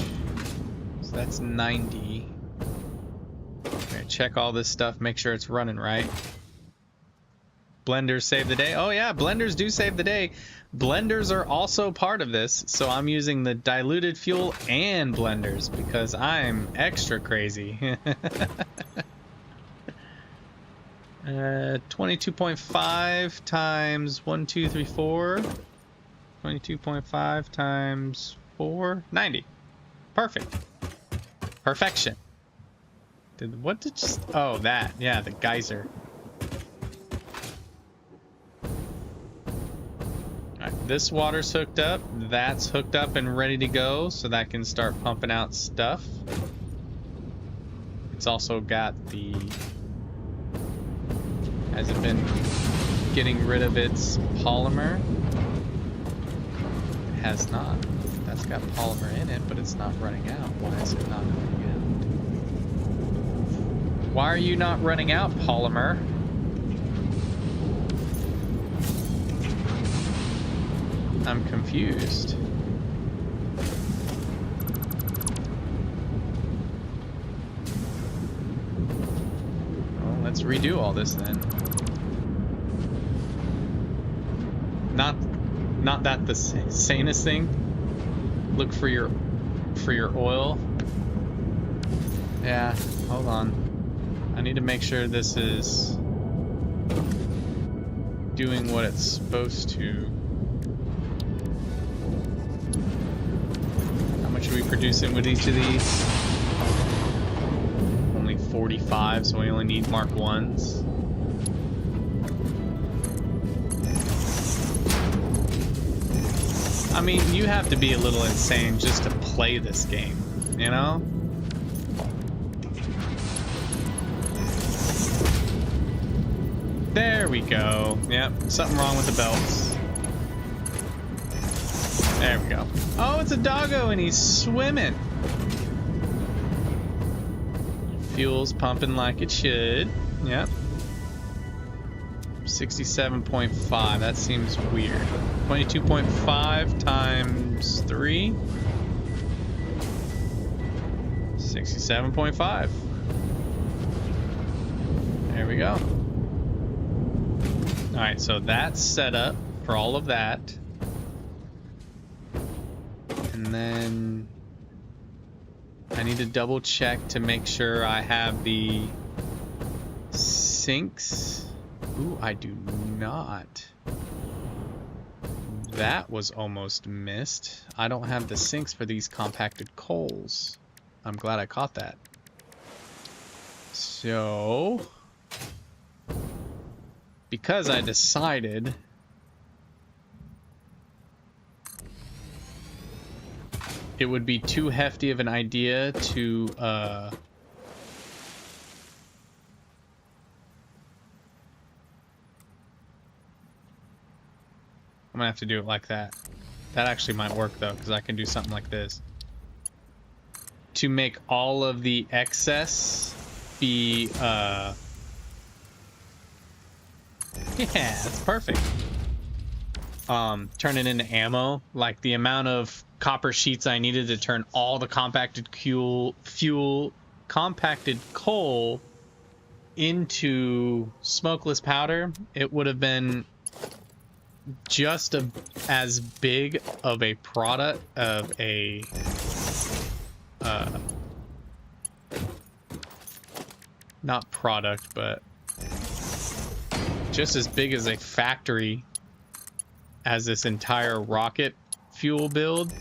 So that's 90. Okay, check all this stuff, make sure it's running right. Blenders save the day. Oh yeah, blenders do save the day. Blenders are also part of this, so I'm using the diluted fuel and blenders because I'm extra crazy. 22.5 times 1, 2, 3, 4. 22.5 times 4. 90. Perfect. Perfection. What did just... Oh, that. Yeah, the geyser. Alright, this water's hooked up. That's hooked up and ready to go, so that can start pumping out stuff. It's also got the... Hasn't been getting rid of its polymer. It has not. That's got polymer in it, but it's not running out. Why is it not running out? Why are you not running out, polymer? I'm confused. Well, let's redo all this then. Not that the sanest thing. Look for your oil. Yeah, hold on. I need to make sure this is doing what it's supposed to. How much are we producing with each of these? Only 45, so we only need Mark 1s. I mean, you have to be a little insane just to play this game, you know? There we go. Yep, something wrong with the belts. There we go. Oh, it's a doggo and he's swimming. Fuel's pumping like it should. Yep. 67.5. That seems weird. 22.5 times 3. 67.5. There we go. Alright, so that's set up for all of that. And then I need to double check to make sure I have the sinks. Ooh, I do not. That was almost missed. I don't have the sinks for these compacted coals. I'm glad I caught that. So, because I decided it would be too hefty of an idea to I'm gonna have to do it like that. That actually might work though, because I can do something like this. To make all of the excess be, yeah, that's perfect. Turn it into ammo. Like the amount of copper sheets I needed to turn all the compacted compacted coal into smokeless powder, it would have been just as big of a product of a not product, but just as big as a factory as this entire rocket fuel build,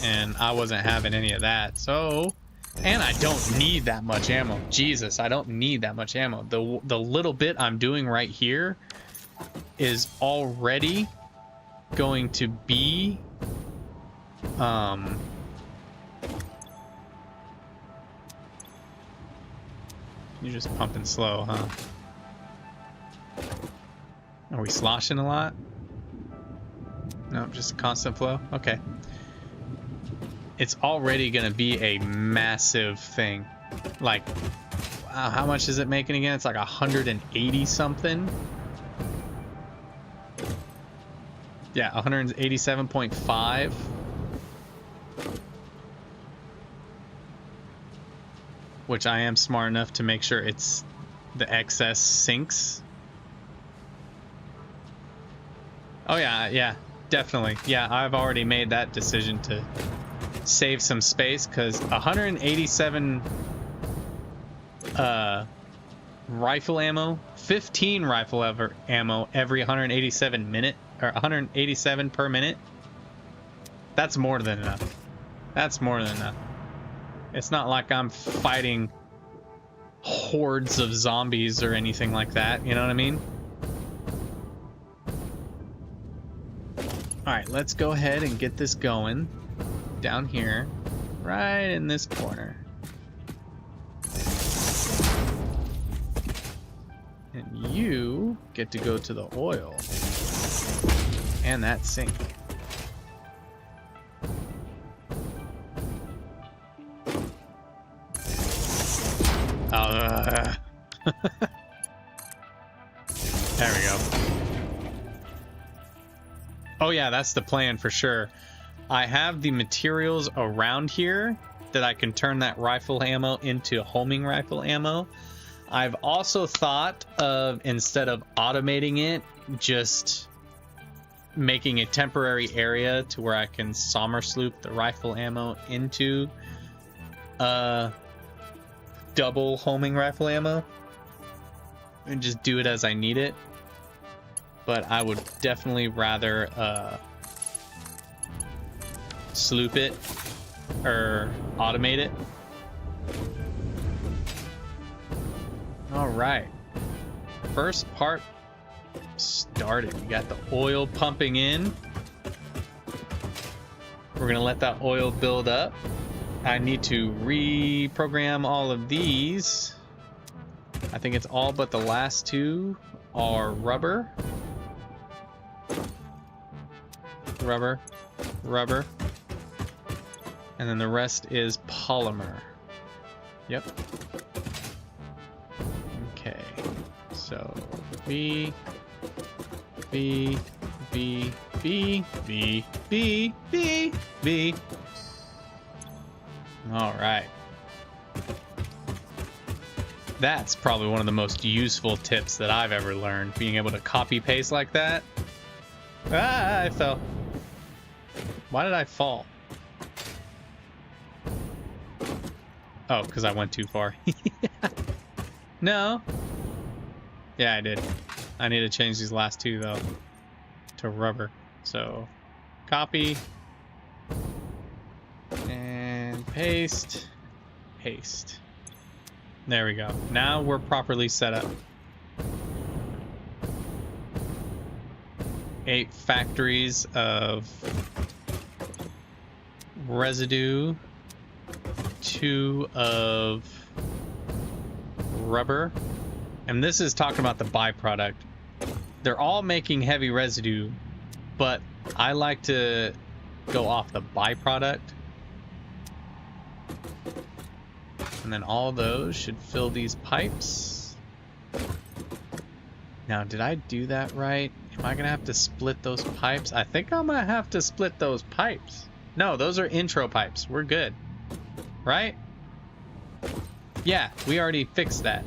and I wasn't having any of that. So, and I don't need that much ammo. Jesus, I don't need that much ammo. The little bit I'm doing right here is already going to be you're just pumping slow, huh? Are we sloshing a lot? No, just a constant flow? Okay. It's already gonna be a massive thing. Like, wow, how much is it making again? It's like 180 something. Yeah, 187.5. Which I am smart enough to make sure it's the excess sinks. Oh yeah, yeah, definitely. Yeah, I've already made that decision to save some space, because 187 rifle ammo, 15 rifle ammo every 187 minute, or 187 per minute. That's more than enough. That's more than enough. It's not like I'm fighting hordes of zombies or anything like that, you know what I mean? Alright, let's go ahead and get this going down here, right in this corner. And you get to go to the oil and that sink. There we go. Oh yeah, that's the plan for sure. I have the materials around here that I can turn that rifle ammo into homing rifle ammo. I've also thought of, instead of automating it, just making a temporary area to where I can sloop the rifle ammo into double homing rifle ammo and just do it as I need it. But I would definitely rather sloop it or automate it. All right. First part started. We got the oil pumping in. We're gonna let that oil build up. I need to reprogram all of these. I think it's all but the last two are rubber. Rubber. Rubber. And then the rest is polymer. Yep. Okay. So B, B, B, B, B, B, B, B. All right. That's probably one of the most useful tips that I've ever learned, being able to copy paste like that. Ah, I fell. Why did I fall? Oh, because I went too far. No. Yeah, I did. I need to change these last two, though, to rubber. So, copy. And paste. Paste. There we go. Now we're properly set up. 8 factories of residue. 2 of rubber. And this is talking about the byproduct. They're all making heavy residue, but I like to go off the byproduct. And then all those should fill these pipes. Now, did I do that right? Am I gonna have to split those pipes? I think I'm gonna have to split those pipes. No, those are intro pipes. We're good. Right? Yeah, we already fixed that.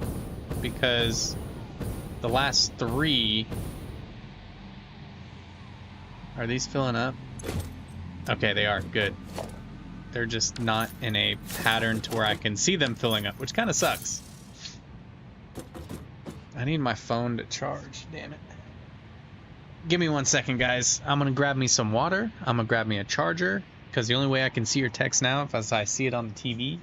Because the last 3... Are these filling up? Okay, they are. Good. They're just not in a pattern to where I can see them filling up, which kind of sucks. I need my phone to charge. Damn it. Give me 1 second, guys. I'm going to grab me some water. I'm going to grab me a charger, because the only way I can see your text now is if I see it on the TV.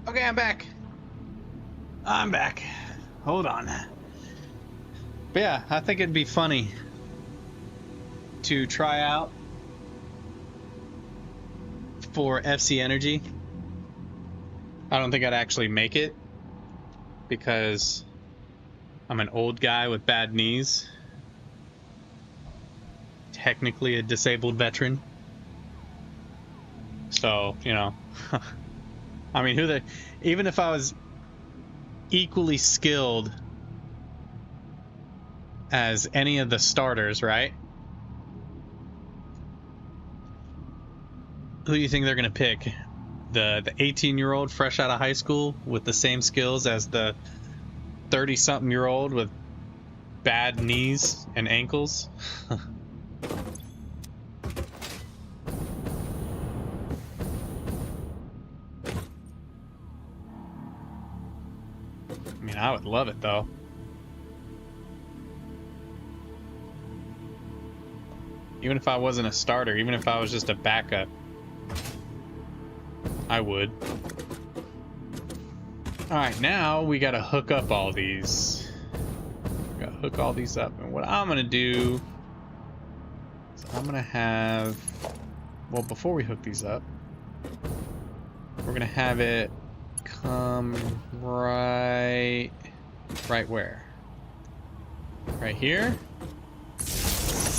Okay, I'm back. I'm back. Hold on. But yeah, I think it'd be funny to try out for FC Energy. I don't think I'd actually make it because I'm an old guy with bad knees. Technically a disabled veteran. So, you know... I mean, even if I was equally skilled as any of the starters, right? Who do you think they're going to pick? The 18-year-old fresh out of high school with the same skills as the 30-something-year-old with bad knees and ankles? I would love it, though. Even if I wasn't a starter, even if I was just a backup, I would. Alright, now we gotta hook up all these. We gotta hook all these up. And what I'm gonna do is I'm gonna have... Well, before we hook these up, we're gonna have it come right where? Right here.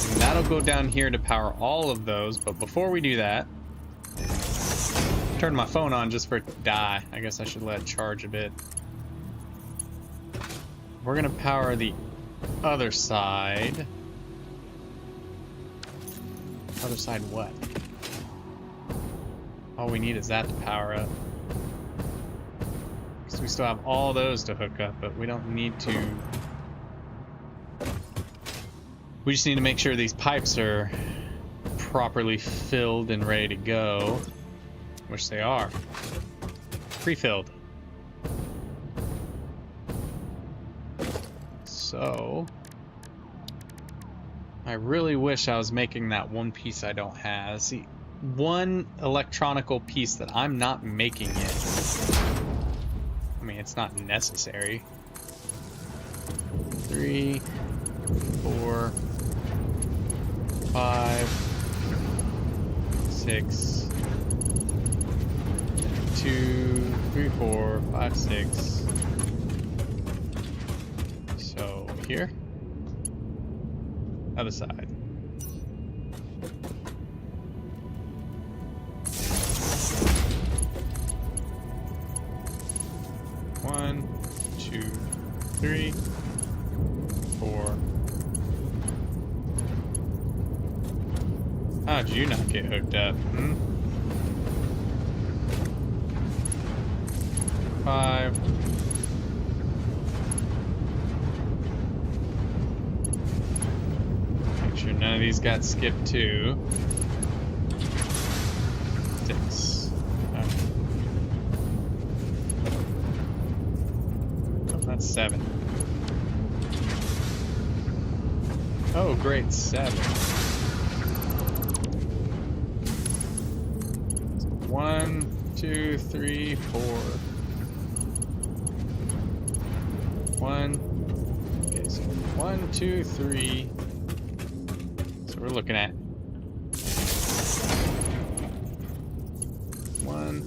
And that'll go down here to power all of those, but before we do that, turn my phone on just for it to die. I guess I should let it charge a bit. We're gonna power the other side. Other side what? All we need is that to power up. Because we still have all those to hook up, but we don't need to. We just need to make sure these pipes are properly filled and ready to go. Which they are. Pre-filled. So I really wish I was making that one piece I don't have. See, one electronical piece that I'm not making yet. I mean, it's not necessary. 3, 4, 5, 6, 2, 3, 4, 5, 6. So here, other side. One, 2, 3, 4. How'd you not get hooked up? 5. Make sure none of these got skipped too. 6. Oh, that's 7. Oh, great, 7. 1, 2, 3, 4. 1. Okay, so 1, 2, 3. So we're looking at 1,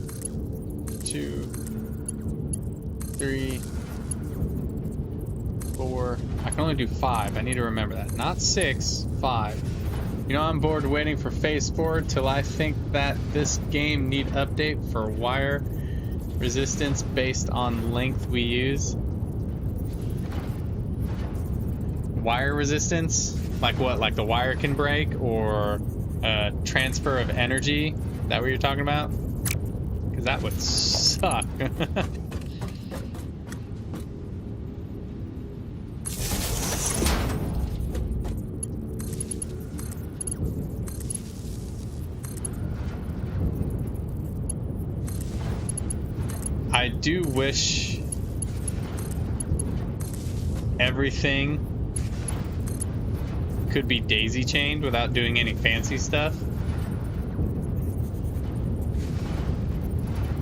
2, 3, 4. I can only do 5. I need to remember that. Not 6, 5. You know, I'm bored waiting for phase 4 till I think that this game need update for wire resistance based on length we use. Wire resistance? Like what? Like the wire can break, or transfer of energy? Is that what you're talking about? Because that would suck. I do wish everything could be daisy chained without doing any fancy stuff.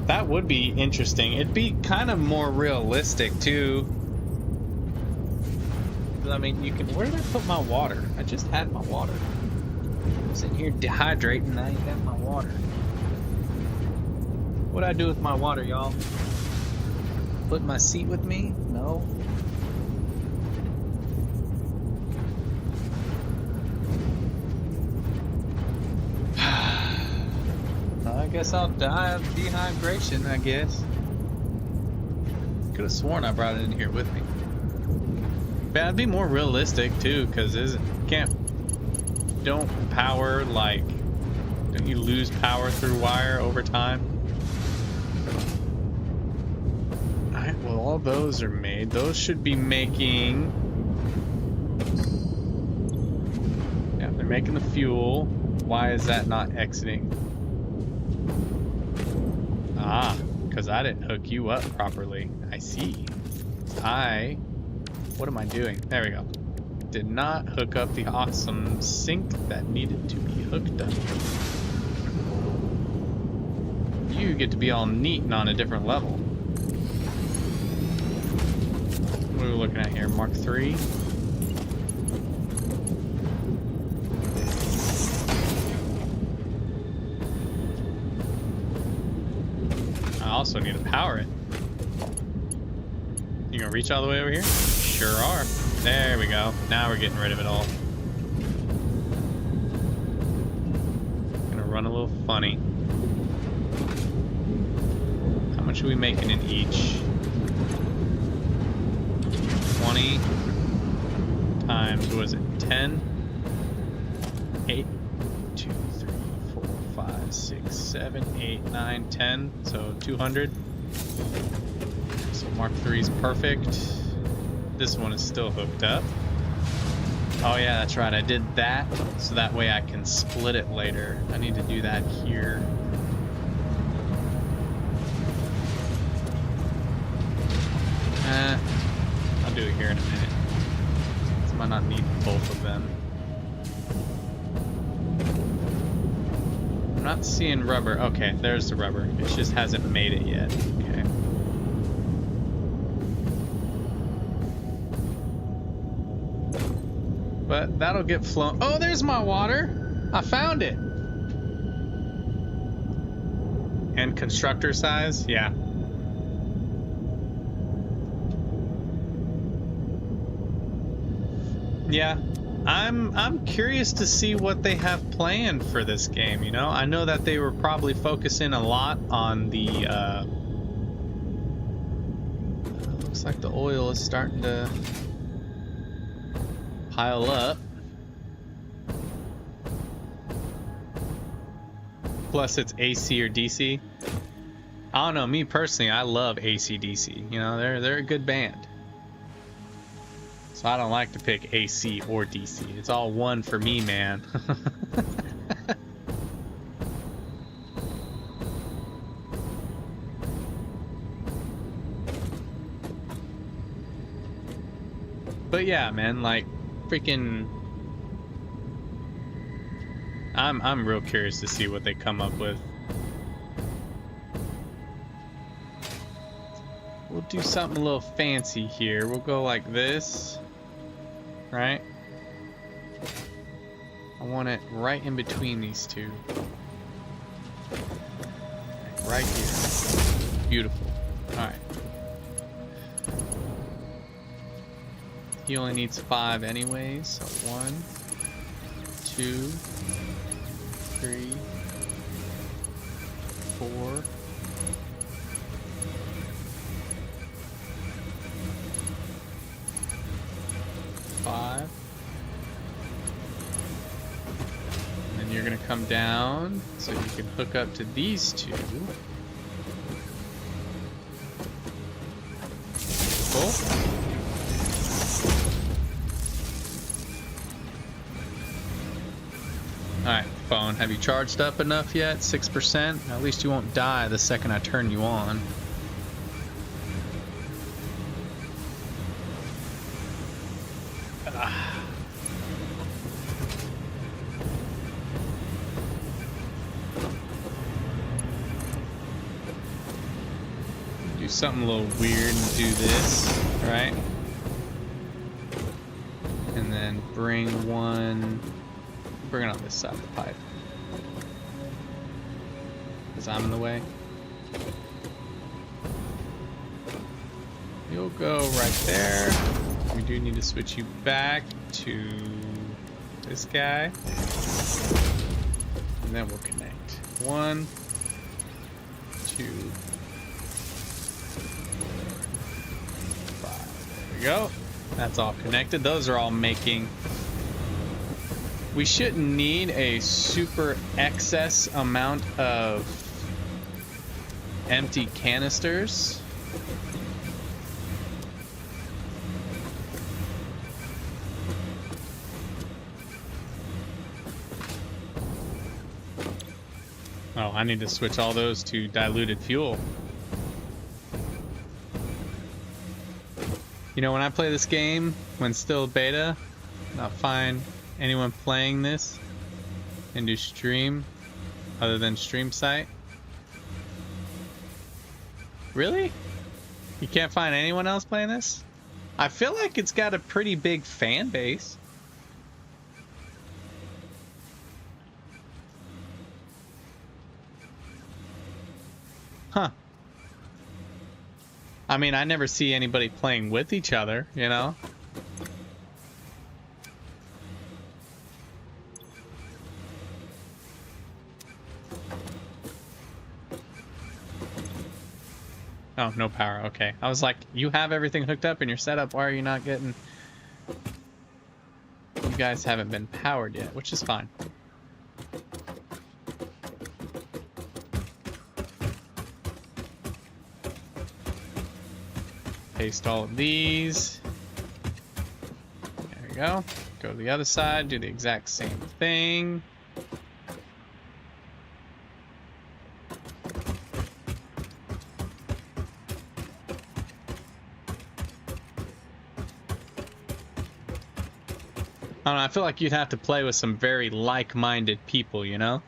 That would be interesting. It'd be kind of more realistic too. I mean, you can. Where did I put my water? I just had my water. I'm sitting here dehydrating. I ain't got my water. What'd I do with my water, y'all? Put my seat with me? No. I guess I'll die of dehydration, I guess. Could have sworn I brought it in here with me. But it'd be more realistic too, because don't power, like, don't you lose power through wire over time? Alright, well, all those are made. Those should be making... Yeah, they're making the fuel. Why is that not exiting? Ah, because I didn't hook you up properly. I see. What am I doing? There we go. Did not hook up the awesome sink that needed to be hooked up. You get to be all neat and on a different level. What are we looking at here? Mark 3? I also need to power it. You gonna reach all the way over here? Sure are. There we go. Now we're getting rid of it all. run a little funny. How much are we making in each? 20 times, what is it, 10? 8, 2, 3, 4, 5, 6, 7, 8, 9, 10. So 200. So Mark III is perfect. This one is still hooked up. Oh yeah, that's right. I did that so that way I can split it later. I need to do that here. I'll do it here in a minute. I might not need both of them. I'm not seeing rubber. Okay, there's the rubber. It just hasn't made it yet. Okay. But that'll get flown. Oh, there's my water. I found it. And constructor size? Yeah. Yeah. I'm curious to see what they have planned for this game, you know? I know that they were probably focusing a lot on the looks like the oil is starting to pile up. Plus it's AC or DC. I don't know, me personally, I love AC/DC. You know, they're a good band. So I don't like to pick AC or DC. It's all one for me, man. But yeah, man, like freaking I'm real curious to see what they come up with. We'll do something a little fancy here. We'll go like this. Right? I want it right in between these two. Right here. Beautiful. Alright. He only needs 5 anyways. So 1, 2, 3, 4. 5. And then you're going to come down so you can hook up to these two. Cool. Alright, phone, have you charged up enough yet? 6%? At least you won't die the second I turn you on. Do something a little weird and do this, right? And then bring it on this side of the pipe. Because I'm in the way. You'll go right there. We do need to switch you back to this guy. And then we'll connect. 1, 2, 5. There we go. That's all connected. Those are all making... We shouldn't need a super excess amount of empty canisters. Oh, I need to switch all those to diluted fuel. You know, when I play this game, when still beta, not find anyone playing this and do stream other than stream site. Really? You can't find anyone else playing this? I feel like it's got a pretty big fan base. Huh. I mean, I never see anybody playing with each other, you know? Oh, no power. Okay. I was like, you have everything hooked up in your setup. Why are you not getting... You guys haven't been powered yet, which is fine. Paste all of these. There we go. Go to the other side, do the exact same thing. I don't know, I feel like you'd have to play with some very like-minded people, you know?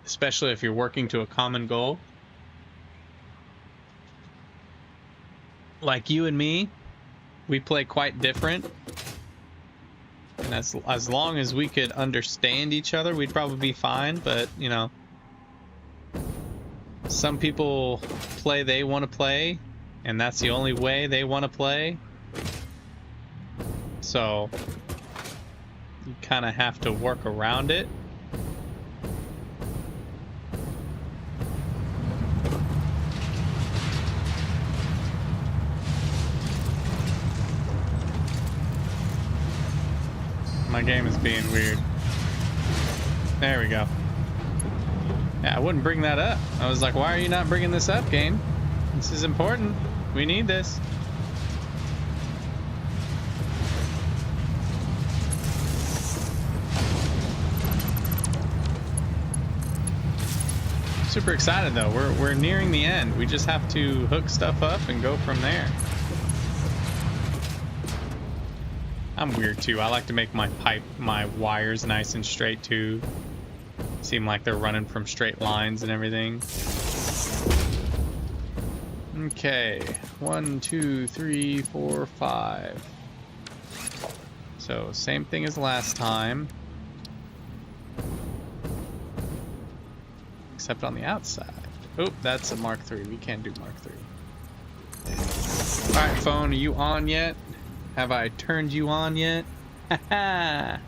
Especially if you're working to a common goal. Like you and me, we play quite different. And as long as we could understand each other, we'd probably be fine, but, you know, some people play they want to play, and that's the only way they want to play. So you kind of have to work around it. My game is being weird. There we go. Yeah, I wouldn't bring that up. I was like, why are you not bringing this up, game? This is important. We need this. Super excited though. We're nearing the end. We just have to hook stuff up and go from there. I'm weird too. I like to make my wires nice and straight too. Seem like they're running from straight lines and everything. Okay, 1, 2, 3, 4, 5. So same thing as last time. Except on the outside. Oop, that's a Mark III. We can't do Mark III. Alright, phone, are you on yet? Have I turned you on yet? Ha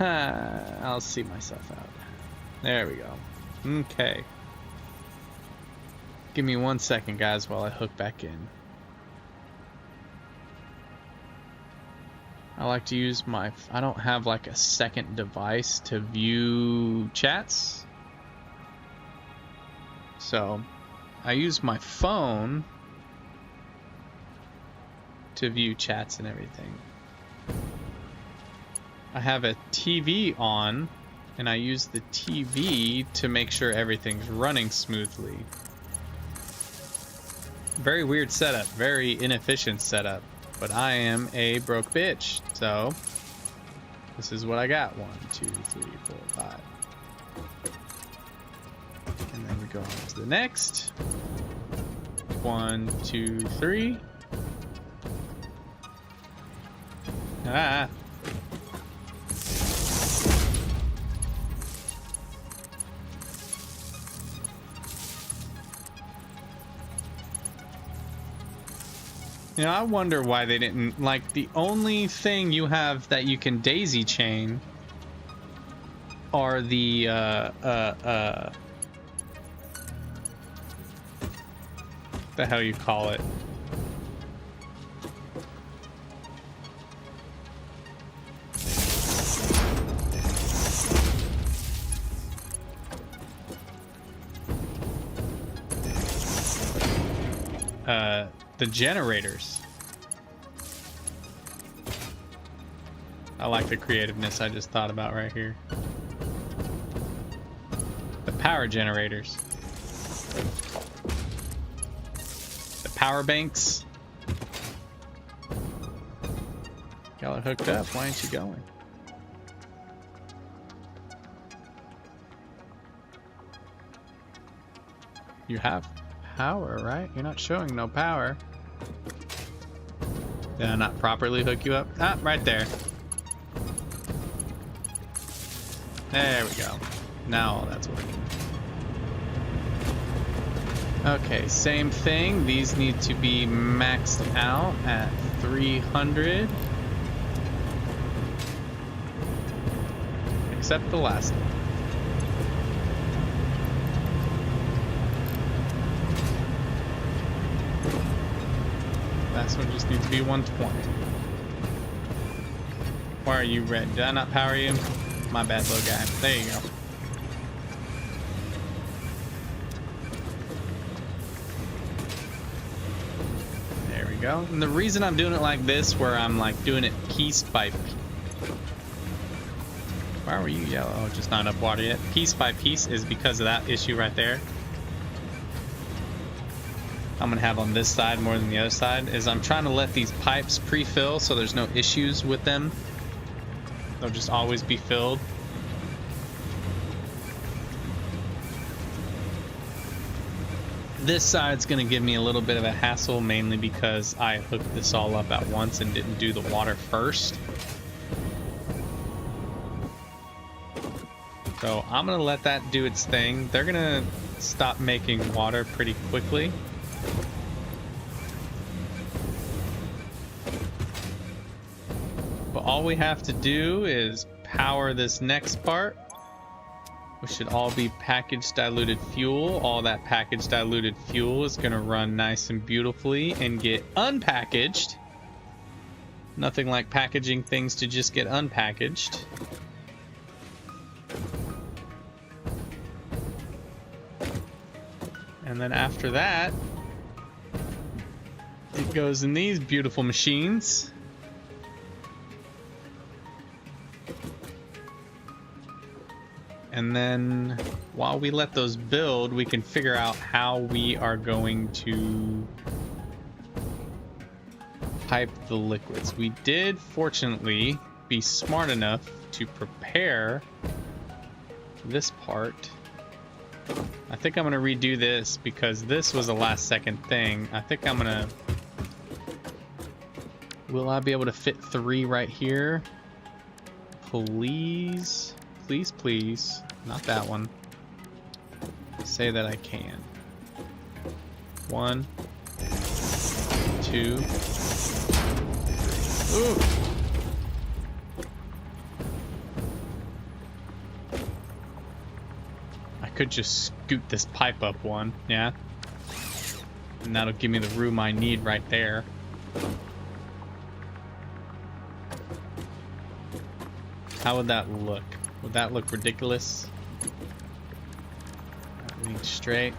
ha! I'll see myself out. There we go. Okay. Give me 1 second, guys, while I hook back in. I like to use my... I don't have like a second device to view chats. So, I use my phone to view chats and everything. I have a TV on, and I use the TV to make sure everything's running smoothly. Very weird setup, very inefficient setup, but I am a broke bitch, so this is what I got. 1, 2, 3, 4, 5. And then we go on to the next. 1, 2, 3. Ah. You know, I wonder why they didn't, like, the only thing you have that you can daisy chain are the, the hell you call it? The generators. I like the creativeness I just thought about right here. The power generators. The power banks. Y'all are hooked up. Why ain't you going? You have power, right? You're not showing no power. Did I not properly hook you up? Ah, right there. There we go. Now all that's working. Okay, same thing. These need to be maxed out at 300. Except the last one. this one just needs to be 120. Why are you red? Did I not power you? My bad, little guy. There you go. There we go. And the reason I'm doing it like this, where I'm like doing it piece by piece. Why were you yellow? Oh, just not enough water yet. Piece by piece is because of that issue right there. I'm gonna have on this side more than the other side is I'm trying to let these pipes pre-fill so there's no issues with them. They'll just always be filled. This side's gonna give me a little bit of a hassle, mainly because I hooked this all up at once and didn't do the water first. So I'm gonna let that do its thing. They're gonna stop making water pretty quickly. But all we have to do is power this next part, which should all be packaged diluted fuel. All that packaged diluted fuel is gonna run nice and beautifully and get unpackaged. Nothing like packaging things to just get unpackaged. And then after that, it goes in these beautiful machines. And then while we let those build, we can figure out how we are going to pipe the liquids. We did, fortunately, be smart enough to prepare this part. I think I'm going to redo this because this was a last second thing. I think I'm going to... Will I be able to fit 3 right here? Please. Please, please. Not that one. Say that I can. 1, 2, 3. Ooh! I could just scoot this pipe up one, yeah? And that'll give me the room I need right there. How would that look? Would that look ridiculous? Lean straight.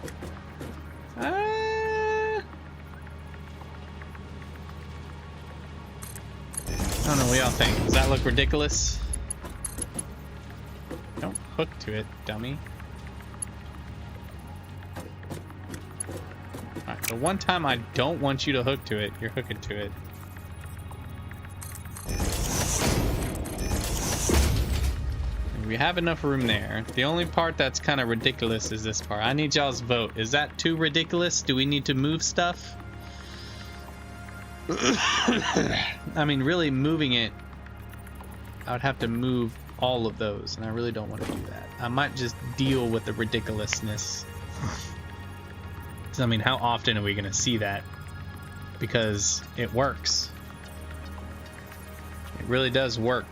I don't know what y'all think. Does that look ridiculous? Don't hook to it, dummy. Alright, the one time I don't want you to hook to it, you're hooking to it. We have enough room there. The only part that's kind of ridiculous is this part. I need y'all's vote. Is that too ridiculous? Do we need to move stuff? I mean, really moving it, I would have to move all of those, and I really don't want to do that. I might just deal with the ridiculousness. So, I mean, how often are we going to see that? Because it works. It really does work.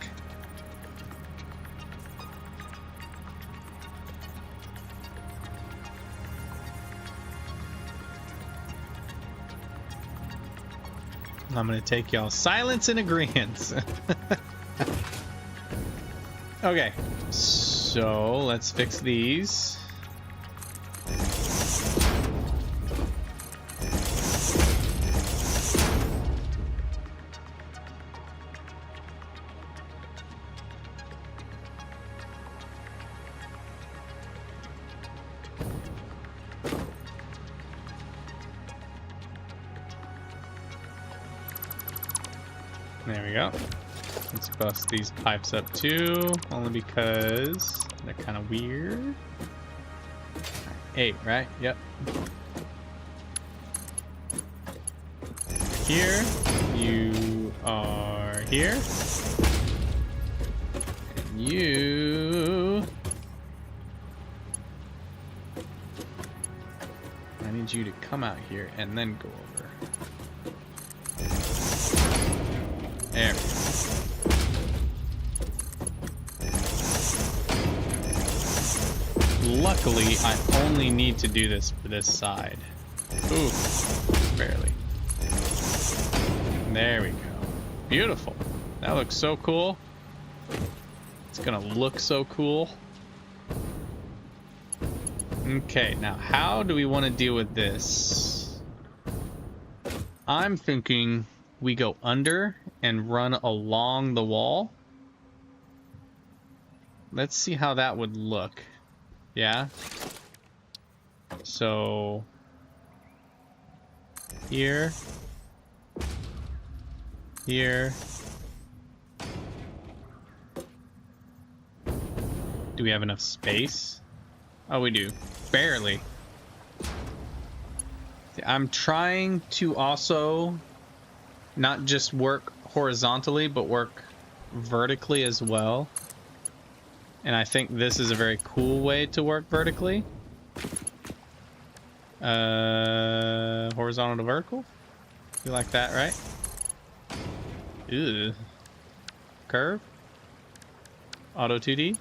I'm gonna take y'all silence and agreement. Okay, so let's fix these. There we go. Let's bust these pipes up too, only because they're kind of weird. 8, right? Yep. Here. You are here. And you... I need you to come out here and then go over. There we go. Luckily, I only need to do this for this side. Ooh, barely. There we go. Beautiful. That looks so cool. It's gonna look so cool. Okay, now how do we want to deal with this? I'm thinking we go under and run along the wall. Let's see how that would look. Yeah. So here, here. Do we have enough space? Oh, we do. Barely. I'm trying to also not just work horizontally, but work vertically as well. And I think this is a very cool way to work vertically. Horizontal to vertical? You like that, right? Ew. Curve? Auto 2D?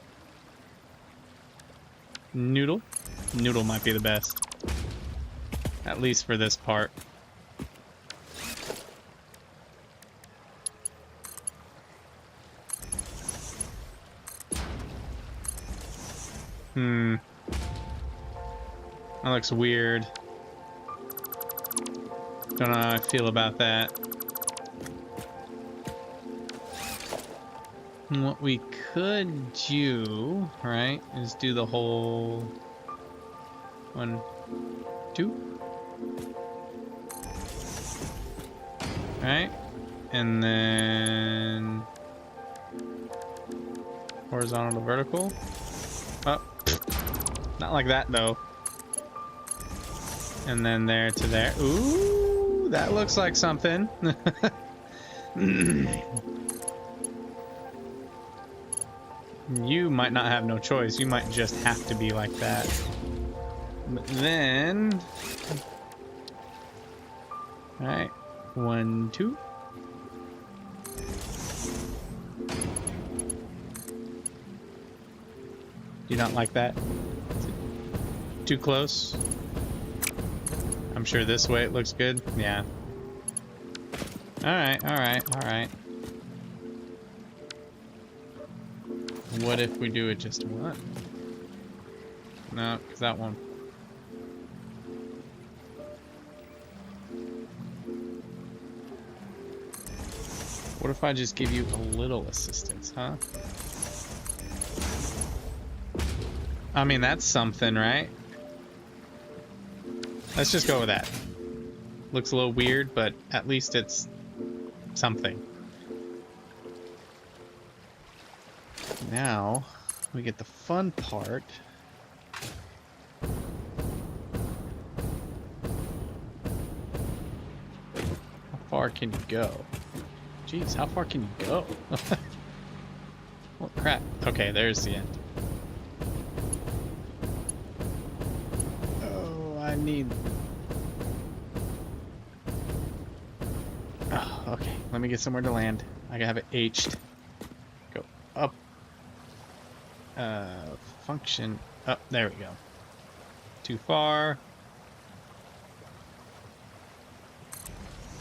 Noodle? Noodle might be the best. At least for this part. That looks weird. Don't know how I feel about that. What we could do, right, is do the whole 1, 2. Right? And then horizontal to vertical. Oh, not like that though. And then there to there. Ooh, that looks like something. You might not have no choice. You might just have to be like that. But then... Alright. 1, 2. Do you not like that? Too close? I'm sure this way it looks good. Yeah. Alright, alright, alright. What if we do it just one? No, because that one. What if I just give you a little assistance, huh? I mean, that's something, right? Let's just go with that. Looks a little weird, but at least it's something. Now, we get the fun part. How far can you go? Jeez, how far can you go? Oh, crap. Okay, there's the end. Oh, I need... Oh, okay. Let me get somewhere to land. I have it H'd. Go up. Function. Oh, there we go. Too far.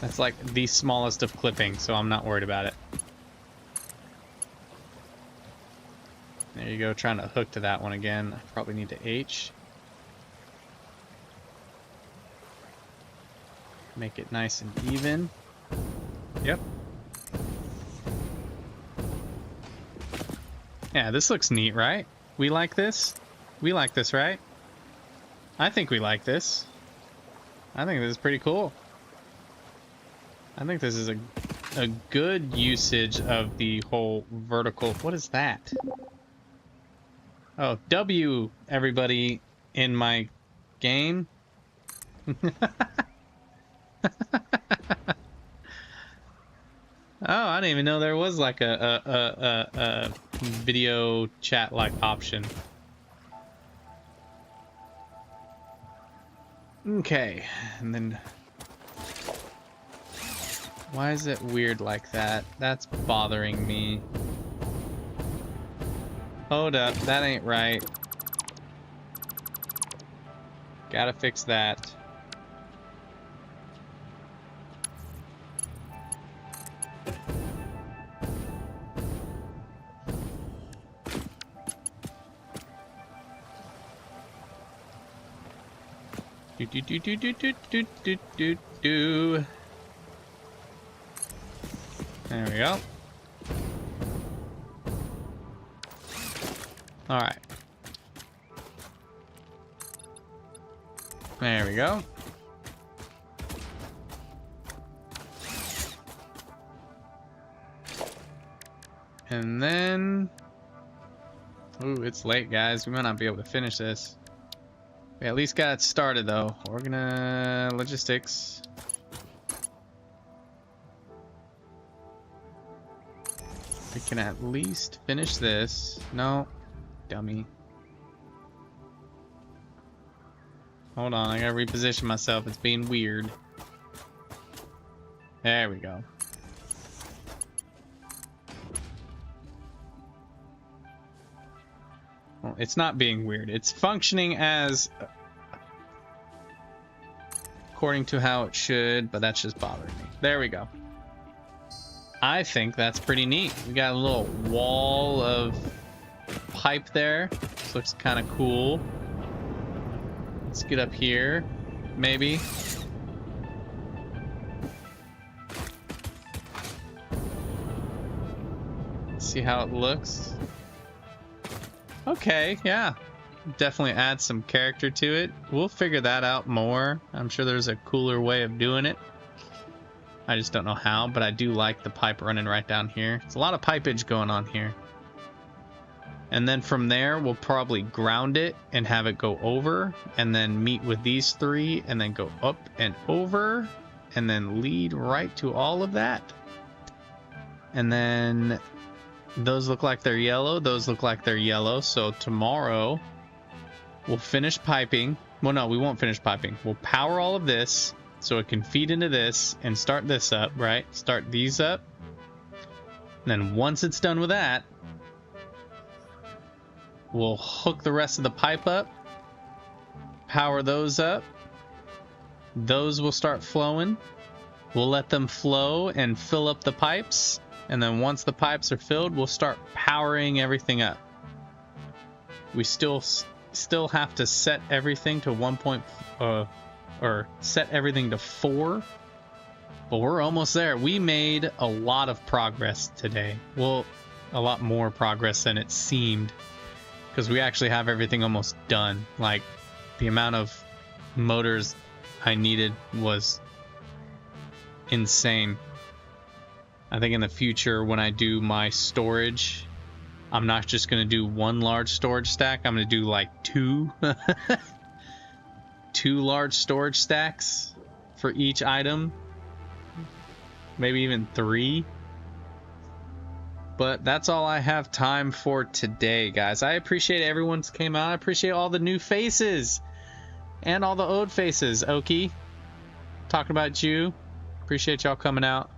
That's like the smallest of clipping, so I'm not worried about it. There you go, trying to hook to that one again. I probably need to H. Make it nice and even. Yep. Yeah, this looks neat, right? We like this? We like this, right? I think we like this. I think this is pretty cool. I think this is a good usage of the whole vertical... What is that? Oh, W, everybody in my game. Oh, I didn't even know there was like a video chat like option. Okay, and then why is it weird like that? That's bothering me. Hold up, that ain't right. Gotta fix that. Do. There we go. All right. There we go. And then... Ooh, it's late, guys. We might not be able to finish this. We at least got it started, though. We're gonna... Logistics. We can at least finish this. No. Dummy. Hold on, I gotta reposition myself. It's being weird. There we go. Well, it's not being weird. It's functioning as according to how it should, but that's just bothering me. There we go. I think that's pretty neat. We got a little wall of pipe there. This looks kind of cool. Let's get up here, maybe. See how it looks. Okay, yeah. Definitely add some character to it. We'll figure that out more. I'm sure there's a cooler way of doing it. I just don't know how, but I do like the pipe running right down here. It's a lot of pipage going on here. And then from there, we'll probably ground it and have it go over, and then meet with these three, and then go up and over, and then lead right to all of that. And then those look like they're yellow, those look like they're yellow. So tomorrow, we'll finish piping. Well, no, we won't finish piping. We'll power all of this so it can feed into this and start this up, right? Start these up. And then once it's done with that, we'll hook the rest of the pipe up, power those up. Those will start flowing. We'll let them flow and fill up the pipes. And then once the pipes are filled, we'll start powering everything up. We still have to set everything to or set everything to 4. But we're almost there. We made a lot of progress today. Well, a lot more progress than it seemed. Because we actually have everything almost done. Like, the amount of motors I needed was insane. I think in the future, when I do my storage, I'm not just going to do one large storage stack. I'm going to do like 2. 2 large storage stacks for each item. Maybe even 3. But that's all I have time for today, guys. I appreciate everyone's came out. I appreciate all the new faces and all the old faces. Oki, talking about you. Appreciate y'all coming out.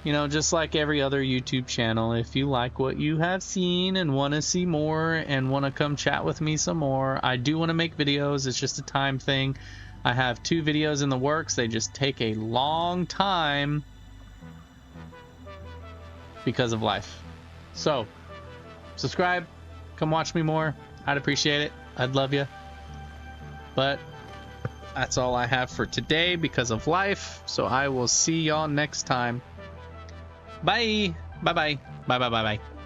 You know, just like every other YouTube channel, if you like what you have seen and want to see more and want to come chat with me some more, I do want to make videos. It's just a time thing. I have 2 videos in the works. They just take a long time because of life. So, subscribe. Come watch me more. I'd appreciate it. I'd love you. But that's all I have for today because of life. So I will see y'all next time. Bye. Bye-bye. Bye-bye. Bye-bye.